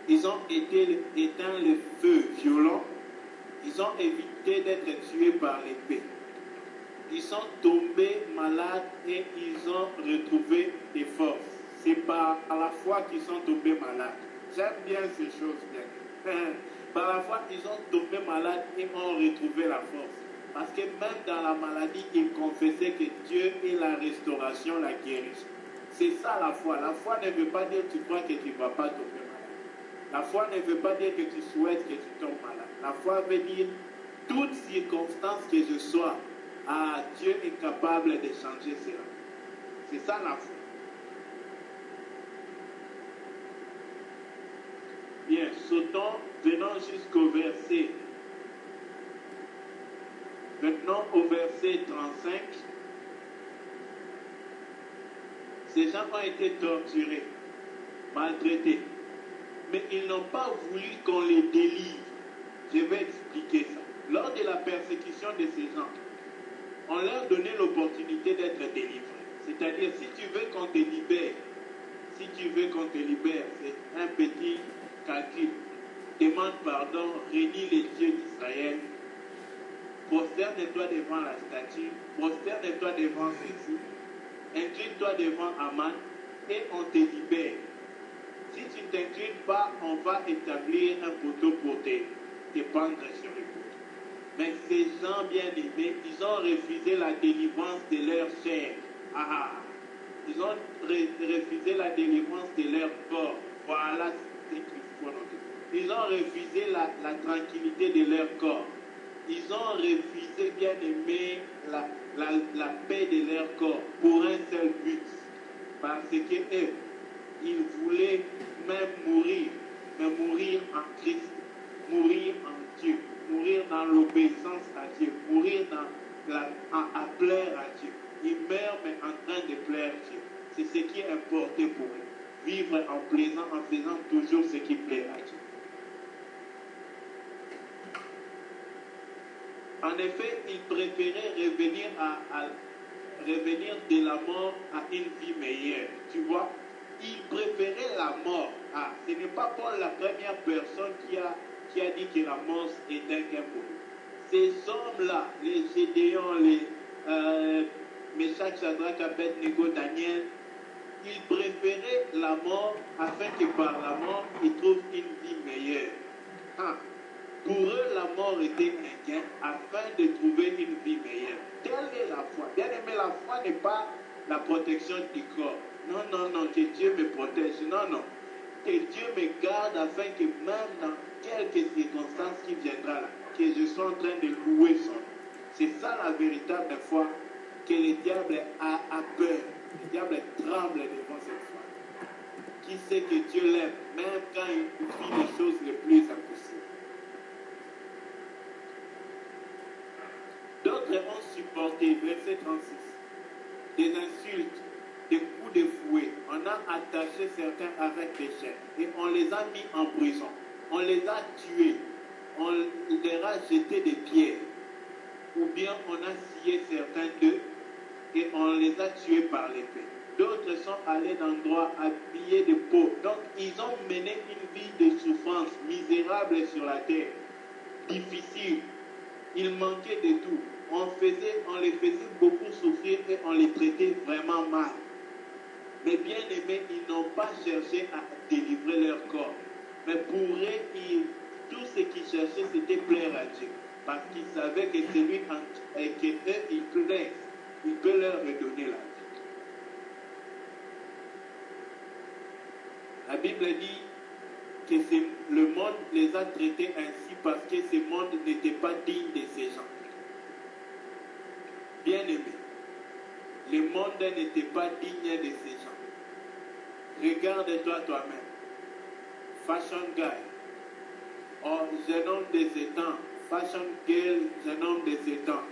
Ils ont éteint le feu violent. Ils ont évité d'être tués par l'épée. Ils sont tombés malades et ils ont retrouvé des forces. C'est par la foi qu'ils sont tombés malades. J'aime bien ces choses bien. Par la foi, ils ont tombé malades et ont retrouvé la force. Parce que même dans la maladie, ils confessaient que Dieu est la restauration, la guérison. C'est ça la foi. La foi ne veut pas dire que tu crois que tu ne vas pas tomber malade. La foi ne veut pas dire que tu souhaites que tu tombes malade. La foi veut dire toute circonstance que je sois, Dieu est capable de changer cela. C'est ça la foi. Bien, sautons, venons jusqu'au verset. Maintenant au verset 35. Ces gens ont été torturés, maltraités. Mais ils n'ont pas voulu qu'on les délivre. Je vais expliquer ça. Lors de la persécution de ces gens, on leur donnait l'opportunité d'être délivrés. C'est-à-dire, si tu veux qu'on te libère, c'est un petit calcul. Demande pardon, réunis les dieux d'Israël, prosterne-toi devant la statue, prosterne-toi devant ceci, incline-toi devant Aman et on te libère. Si tu ne t'inclines pas, on va établir un poteau pour te pendre sur le poteau. Mais ces gens bien-aimés, ils ont refusé la délivrance de leur chair. Ils ont refusé la délivrance de leur corps. Voilà ce qu'il faut noter. Ils ont refusé la tranquillité de leur corps. Ils ont refusé, bien-aimé, la paix de leur corps pour un seul but. Parce qu'eux, ils voulaient même mourir, mais mourir en Christ, mourir en Dieu, mourir dans l'obéissance à Dieu, mourir à plaire à Dieu. Ils meurent, mais en train de plaire à Dieu. C'est ce qui est important pour eux. Vivre en plaisant, en faisant toujours ce qui plaît à Dieu. En effet, ils préféraient revenir de la mort à une vie meilleure. Tu vois, ils préféraient la mort. Ce n'est pas Paul la première personne qui a dit que la mort est un gain pour eux. Ces hommes-là, les Gédéons, les Meshach, Shadrach, Abednego, Daniel, ils préféraient la mort afin que par la mort, ils trouvent une vie meilleure. Pour eux, la mort était un gain afin de trouver une vie meilleure. Telle est la foi. Bien aimé, la foi n'est pas la protection du corps. Non, que Dieu me protège. Non. Que Dieu me garde afin que même dans quelques circonstances qui viendra là, que je sois en train de louer son nom. C'est ça la véritable foi, que le diable a peur. Le diable tremble devant cette foi. Qui sait que Dieu l'aime, même quand il vit les choses les plus impossibles. D'autres ont supporté, verset 36, des insultes, des coups de fouet, on a attaché certains avec des chaînes et on les a mis en prison. On les a tués, on leur a jeté des pierres, ou bien on a scié certains d'eux et on les a tués par l'épée. D'autres sont allés d'endroits habillés de peau. Donc ils ont mené une vie de souffrance misérable sur la terre, difficile. Ils manquaient de tout. On les faisait beaucoup souffrir et on les traitait vraiment mal. Mais bien aimés, ils n'ont pas cherché à délivrer leur corps. Mais pour eux, tout ce qu'ils cherchaient, c'était plaire à Dieu. Parce qu'ils savaient que c'est lui et qu'eux, ils plaisent. Il peut leur redonner la vie. La Bible dit que le monde les a traités ainsi parce que ce monde n'était pas digne de ces gens. Bien aimé, le monde n'était pas digne de ces gens. Regarde-toi toi-même. Fashion guy, jeune homme de ces temps. Fashion girl, jeune homme de ces temps.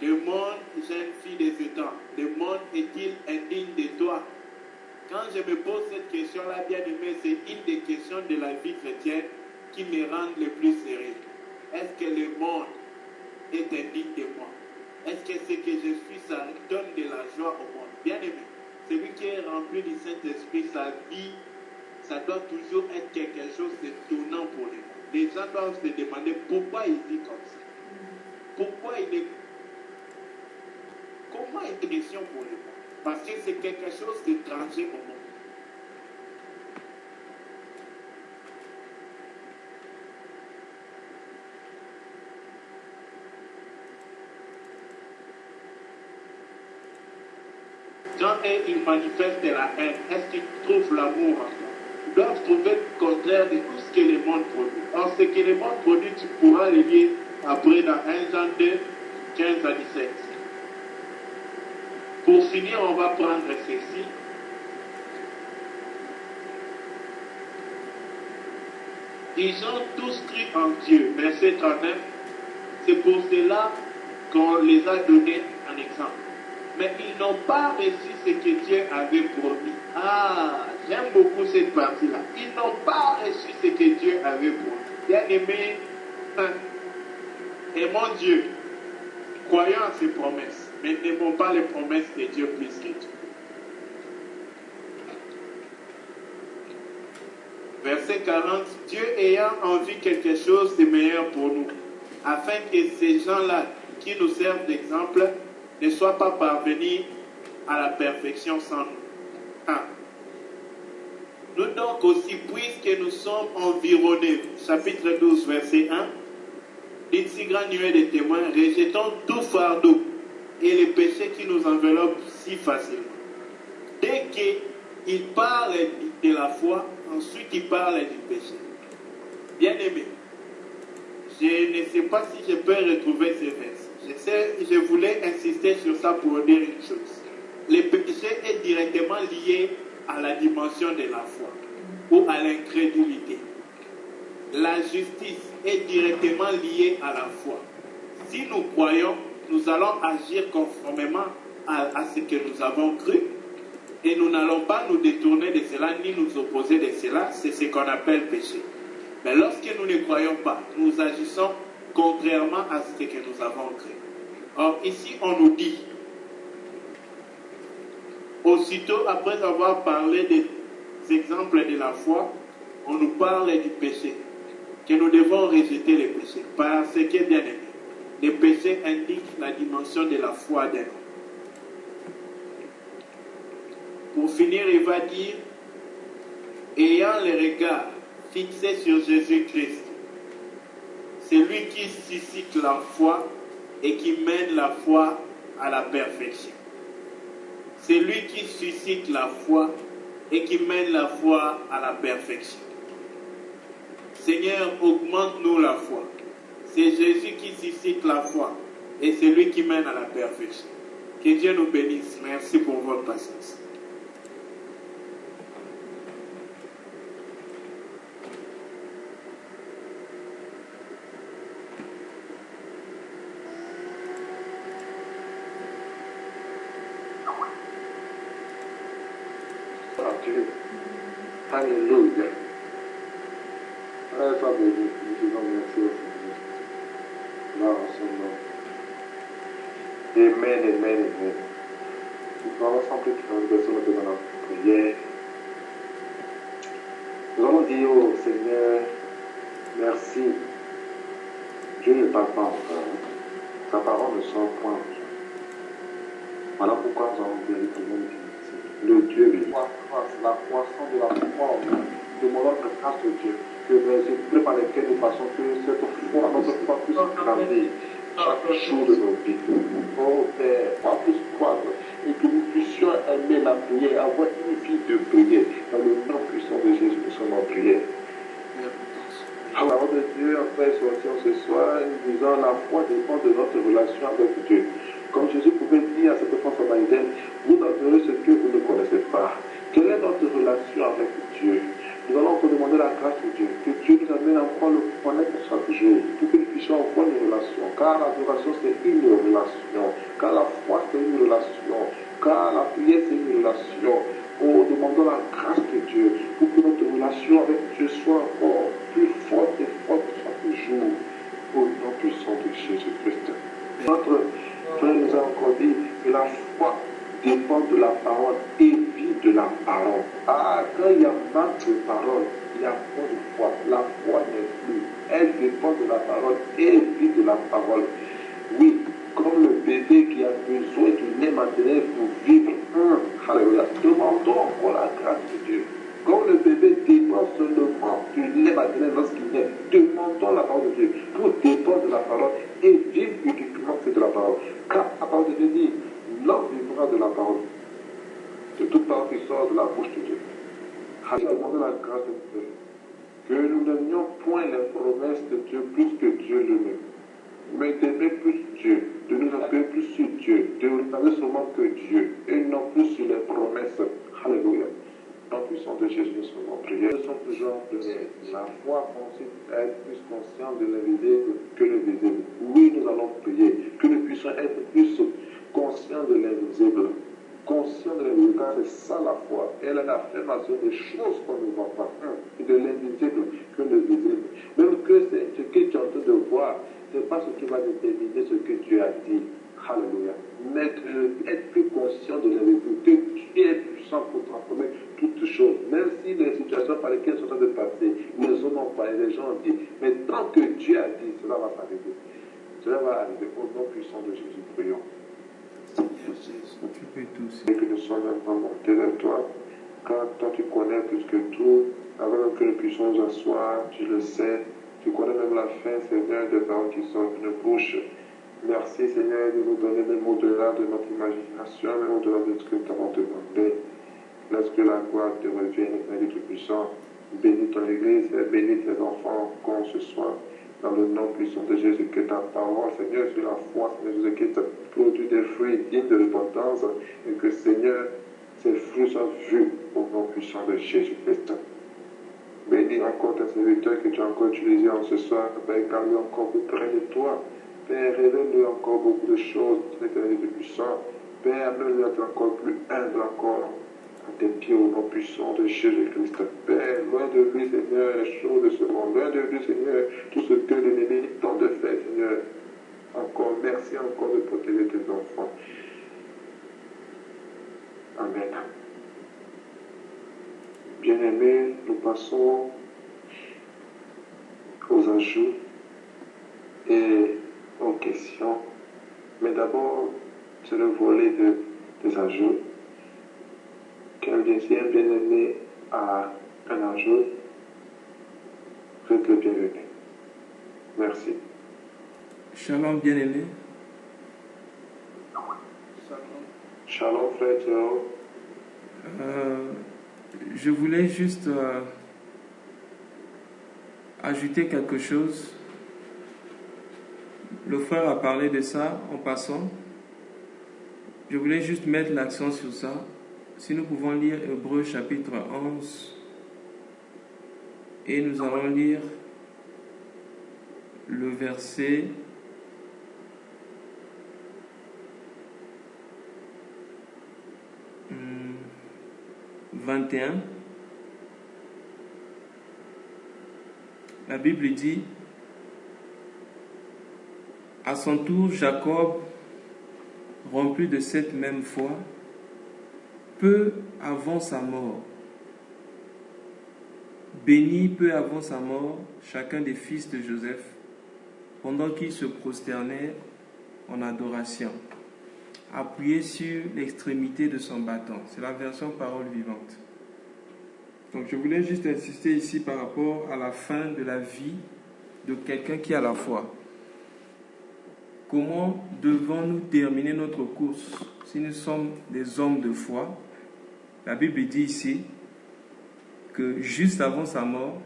Le monde, jeune fille de ces temps. Le monde est-il indigne de toi? Quand je me pose cette question-là, bien aimé, c'est une des questions de la vie chrétienne qui me rend le plus sérieux. Est-ce que le monde est indigne de moi? Est-ce que ce que je suis, ça donne de la joie au monde? Bien aimé, celui qui est rempli du Saint-Esprit, sa vie, ça doit toujours être quelque chose de tournant pour les gens. Les gens doivent se demander pourquoi il vit comme ça. Pourquoi il est... Comment est question pour les gens? Parce que c'est quelque chose d'étranger au monde. Quand ils manifestent la haine, est-ce qu'ils trouvent l'amour en toi? Ils doivent trouver le contraire de tout ce que le monde produit. Or, ce que le monde produit, tu pourras le lire après dans 1 Jean 2, 15 à 17. Pour finir, on va prendre ceci. Ils ont tous cru en Dieu. Verset 39. C'est pour cela qu'on les a donné un exemple. Mais ils n'ont pas reçu ce que Dieu avait promis. Ah, j'aime beaucoup cette partie-là. Ils n'ont pas reçu ce que Dieu avait promis. Bien aimé, aimons Dieu. Croyons à ses promesses. Mais n'aimons pas les promesses de Dieu plus que tout. Verset 40. Dieu ayant envie quelque chose de meilleur pour nous, afin que ces gens-là qui nous servent d'exemple ne soient pas parvenus à la perfection sans nous. 1. Nous donc aussi, puisque nous sommes environnés, chapitre 12, verset 1, d'une si grande nuée de témoins, rejetons tout fardeau et les péchés qui nous enveloppent si facilement. Dès qu'il parle de la foi, ensuite il parle du péché. Bien aimé, je ne sais pas si je peux retrouver ces versets. Je voulais insister sur ça pour dire une chose. Le péché est directement lié à la dimension de la foi ou à l'incrédulité. La justice est directement liée à la foi. Si nous croyons, nous allons agir conformément à ce que nous avons cru et nous n'allons pas nous détourner de cela ni nous opposer de cela. C'est ce qu'on appelle péché. Mais lorsque nous ne croyons pas, nous agissons contrairement à ce que nous avons cru. Or, ici, on nous dit, aussitôt après avoir parlé des exemples de la foi, on nous parle du péché, que nous devons rejeter les péchés. Parce que, bien aimé, les péchés indiquent la dimension de la foi d'un homme. Pour finir, il va dire, ayant les regards fixés sur Jésus-Christ, c'est lui qui suscite la foi et qui mène la foi à la perfection. C'est lui qui suscite la foi et qui mène la foi à la perfection. Seigneur, augmente-nous la foi. C'est Jésus qui suscite la foi et c'est lui qui mène à la perfection. Que Dieu nous bénisse. Merci pour votre patience. Dieu. Alléluia. Frère, sois béni. Nous disons merci au Seigneur. Là, en son nom. Amen, amen, amen. Nous allons sans plus transition dans la prière. Nous allons dire au Seigneur, merci. Dieu ne parle pas encore. Sa parole ne sort point. Voilà pourquoi nous allons véritablement dire merci. Le Dieu vivant, la croissance de la foi, demandons la grâce de Dieu, que les épreuves par lesquelles nous passons, que cette foi, notre foi puisse grandir chaque jour de nos vies. Oh Père, pas plus croire, et que nous puissions aimer la prière, avoir une vie de prière. Dans le nom puissant de Jésus, nous sommes en prière. La parole de Dieu, en fait, sortir ce soir, nous disant la foi dépend de notre relation avec Dieu. Comme Jésus pouvait dire à cette femme samaritaine, vous adorez ce que vous ne connaissez pas. Quelle est notre relation avec Dieu? Nous allons encore demander la grâce de Dieu, que Dieu nous amène à encore le connaître chaque jour, pour que nous puissions avoir une relation. Car l'adoration, c'est une relation. Car la foi, c'est une relation. Car la prière, c'est une relation. Oh, demandons la grâce de Dieu, pour que notre relation avec Dieu soit encore plus forte et forte chaque jour. Au nom puissant de Jésus-Christ. Notre frère nous a encore dit que la foi dépend de la parole et vit de la parole. Ah, quand il y a manque de parole, il y a pas de foi. La foi n'est plus. Elle dépend de la parole et vit de la parole. Oui, comme le bébé qui a besoin du lait maternel pour vivre. Alléluia. Demandons encore la grâce de Dieu. Comme le bébé dépend seulement du lait maternel lorsqu'il naît, demandons la parole de Dieu pour dépendre de la parole et vivre uniquement de la parole. Car la parole de Dieu dit, l'homme vivra de la parole, de toute parole qui sort de la bouche de Dieu. Demandons la grâce de Dieu. Que nous n'aimions point les promesses de Dieu plus que Dieu lui-même. Mais d'aimer plus Dieu, de nous appuyer plus sur Dieu, de regarder seulement que Dieu, et non plus sur les promesses. Alléluia. En puissance de Jésus, nous sommes en prière. Nous sommes toujours en prière. La foi consiste à être plus conscient de l'invisible que le visible. Oui, nous allons prier. Que nous puissions être plus conscients de l'invisible. Conscients de l'invisible, car c'est ça la foi. Elle est l'affirmation des choses qu'on ne voit pas. Et de l'invisible que le visible. Même que c'est ce que tu es en train de voir, ce n'est pas ce qui va déterminer ce que Dieu a dit. Alléluia. Mais être plus conscient de l'invisible, que Dieu est puissant pour transformer toutes choses. Même si les situations par lesquelles sont en train de passer, les hommes ont parlé, les gens ont dit. Mais tant que Dieu a dit, cela va s'arriver. Cela va arriver au nom puissant de Jésus. Prions. Tu peux tous. Et que nous soyons maintenant montés vers toi, car toi tu connais plus que tout, avant que nous puissions nous asseoir, tu le sais, tu connais même la fin, Seigneur, des paroles qui sortent de nos bouches. Merci, Seigneur, de nous donner même au-delà de notre imagination, même au-delà de ce que nous t'avons demandé. Laisse que la gloire te revienne, Seigneur Tout-Puissant. Bénis ton Église et bénis tes enfants comme ce soir. Dans le nom puissant de Jésus, que ta parole, Seigneur, sur la foi, Seigneur Jésus, qui produit des fruits dignes de repentance, et que, Seigneur, ces fruits soient vus au nom puissant de Jésus-Christ. Bénis encore tes serviteurs que tu as encore utilisés en ce soir, Père, garde-les encore plus près de toi. Père, révèle-lui encore beaucoup de choses, Seigneur Jésus puissant. Père, amène-le à être encore plus humble encore à tes pieds au nom puissant de Jésus-Christ. Père, loin de lui, Seigneur, les choses de ce monde. Loin de lui, Seigneur, tout ce que l'ennemi tente de faire, Seigneur. Encore, merci encore de protéger tes enfants. Amen. Bien-aimés, nous passons aux ajouts et aux questions. Mais d'abord, c'est le volet des ajouts. Quel deuxième bien-aimé a un ajout, vous êtes le bienvenu. Merci. Shalom, bien-aimé. Shalom, frère Théo. Je voulais juste ajouter quelque chose. Le frère a parlé de ça en passant. Je voulais juste mettre l'accent sur ça. Si nous pouvons lire Hébreux chapitre 11 et nous allons lire le verset 21, la Bible dit, à son tour, Jacob, rempli de cette même foi, peu avant sa mort, bénit peu avant sa mort chacun des fils de Joseph, pendant qu'ils se prosternaient en adoration, appuyé sur l'extrémité de son bâton. C'est la version parole vivante. Donc je voulais juste insister ici par rapport à la fin de la vie de quelqu'un qui a la foi. Comment devons-nous terminer notre course si nous sommes des hommes de foi? La Bible dit ici que juste avant sa mort,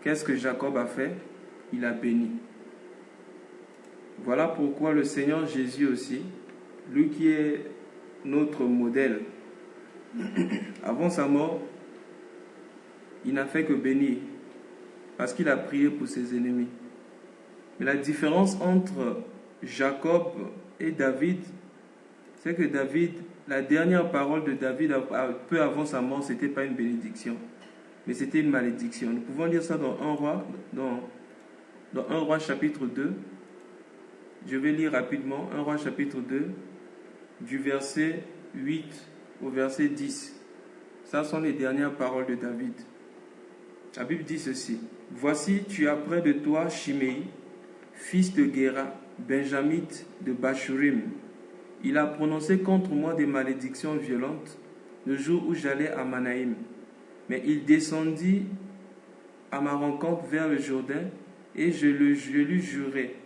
qu'est-ce que Jacob a fait? Il a béni. Voilà pourquoi le Seigneur Jésus aussi, lui qui est notre modèle, avant sa mort, il n'a fait que bénir, parce qu'il a prié pour ses ennemis. Mais la différence entre Jacob et David, c'est que David, la dernière parole de David, peu avant sa mort, ce n'était pas une bénédiction, mais c'était une malédiction. Nous pouvons lire ça dans 1 Roi, dans 1 Roi chapitre 2. Je vais lire rapidement 1 Roi chapitre 2, du verset 8 au verset 10. Ça sont les dernières paroles de David. La Bible dit ceci. Voici, tu as près de toi Shimei, fils de Géra, benjamite de Bachurim. Il a prononcé contre moi des malédictions violentes le jour où j'allais à Manaïm. Mais il descendit à ma rencontre vers le Jourdain et je lui jurai.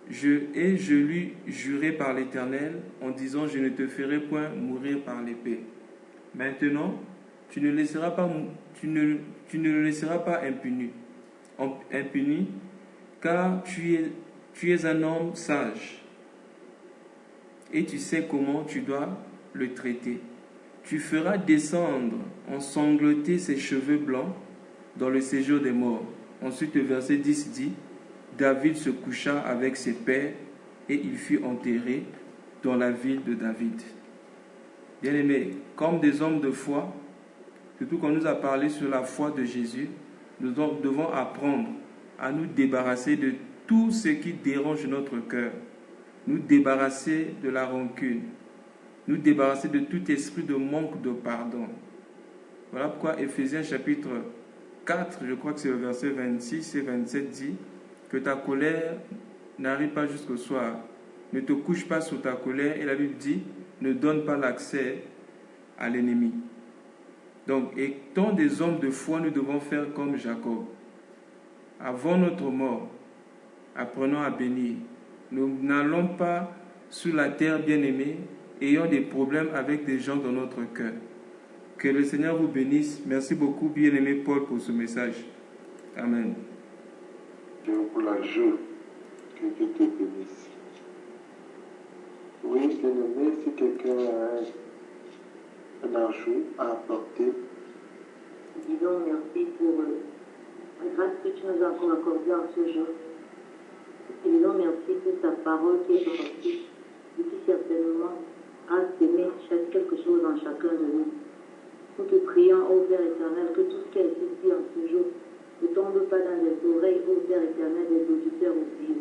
Je lui jurai par l'Éternel en disant, je ne te ferai point mourir par l'épée. Maintenant, tu ne le laisseras pas impuni, car tu es un homme sage et tu sais comment tu dois le traiter. Tu feras descendre ensanglantés ses cheveux blancs dans le séjour des morts. Ensuite, le verset 10 dit, David se coucha avec ses pères et il fut enterré dans la ville de David. Bien-aimés, comme des hommes de foi, surtout qu'on nous a parlé sur la foi de Jésus, nous devons apprendre à nous débarrasser de tout ce qui dérange notre cœur, nous débarrasser de la rancune, nous débarrasser de tout esprit de manque de pardon. Voilà pourquoi Éphésiens chapitre 4, je crois que c'est le verset 26 et 27 dit que ta colère n'arrive pas jusqu'au soir. Ne te couche pas sous ta colère. Et la Bible dit, ne donne pas l'accès à l'ennemi. Donc, étant des hommes de foi, nous devons faire comme Jacob. Avant notre mort, apprenons à bénir. Nous n'allons pas sur la terre, bien-aimés, ayant des problèmes avec des gens dans notre cœur. Que le Seigneur vous bénisse. Merci beaucoup, bien-aimé Paul, pour ce message. Amen. Pour la joie, que Dieu te bénisse. Oui, bien-aimé, si quelqu'un a un ajout à apporter. Disons merci pour la grâce que tu nous as encore accordée en ce jour. Et disons merci pour ta parole qui est sortie et qui certainement a semé quelque chose en chacun de nous. Nous te prions, ô Père éternel, que tout ce qui a été dit en ce jour ne tombe pas dans les oreilles, ô Père éternel, des auditeurs oubliés.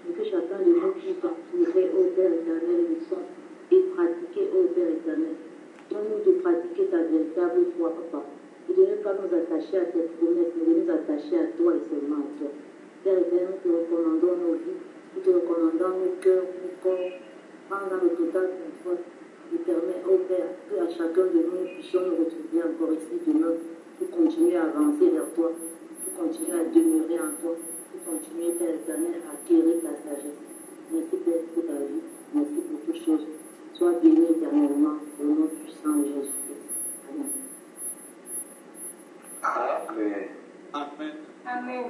Mais que chacun de nous puisse en tirer, ô Père éternel, le son et pratiquer, ô Père éternel. Donne-nous de pratiquer ta véritable foi, Papa. Et de ne pas nous attacher à tes promesses, mais de nous attacher à toi et seulement à toi. Père éternel, nous te recommandons nos vies, nous te recommandons nos cœurs, nos corps, prends dans le total contrôle. Et permet, ô Père, qu'à chacun de nous puissions nous retrouver encore ici demain pour continuer à avancer vers toi, pour continuer à demeurer en toi, pour continuer, Père éternel, à acquérir ta sagesse. Merci, Père, pour ta vie. Merci pour toutes choses. Sois béni éternellement au nom puissant de Jésus-Christ. Amen. Amen. Amen. Amen.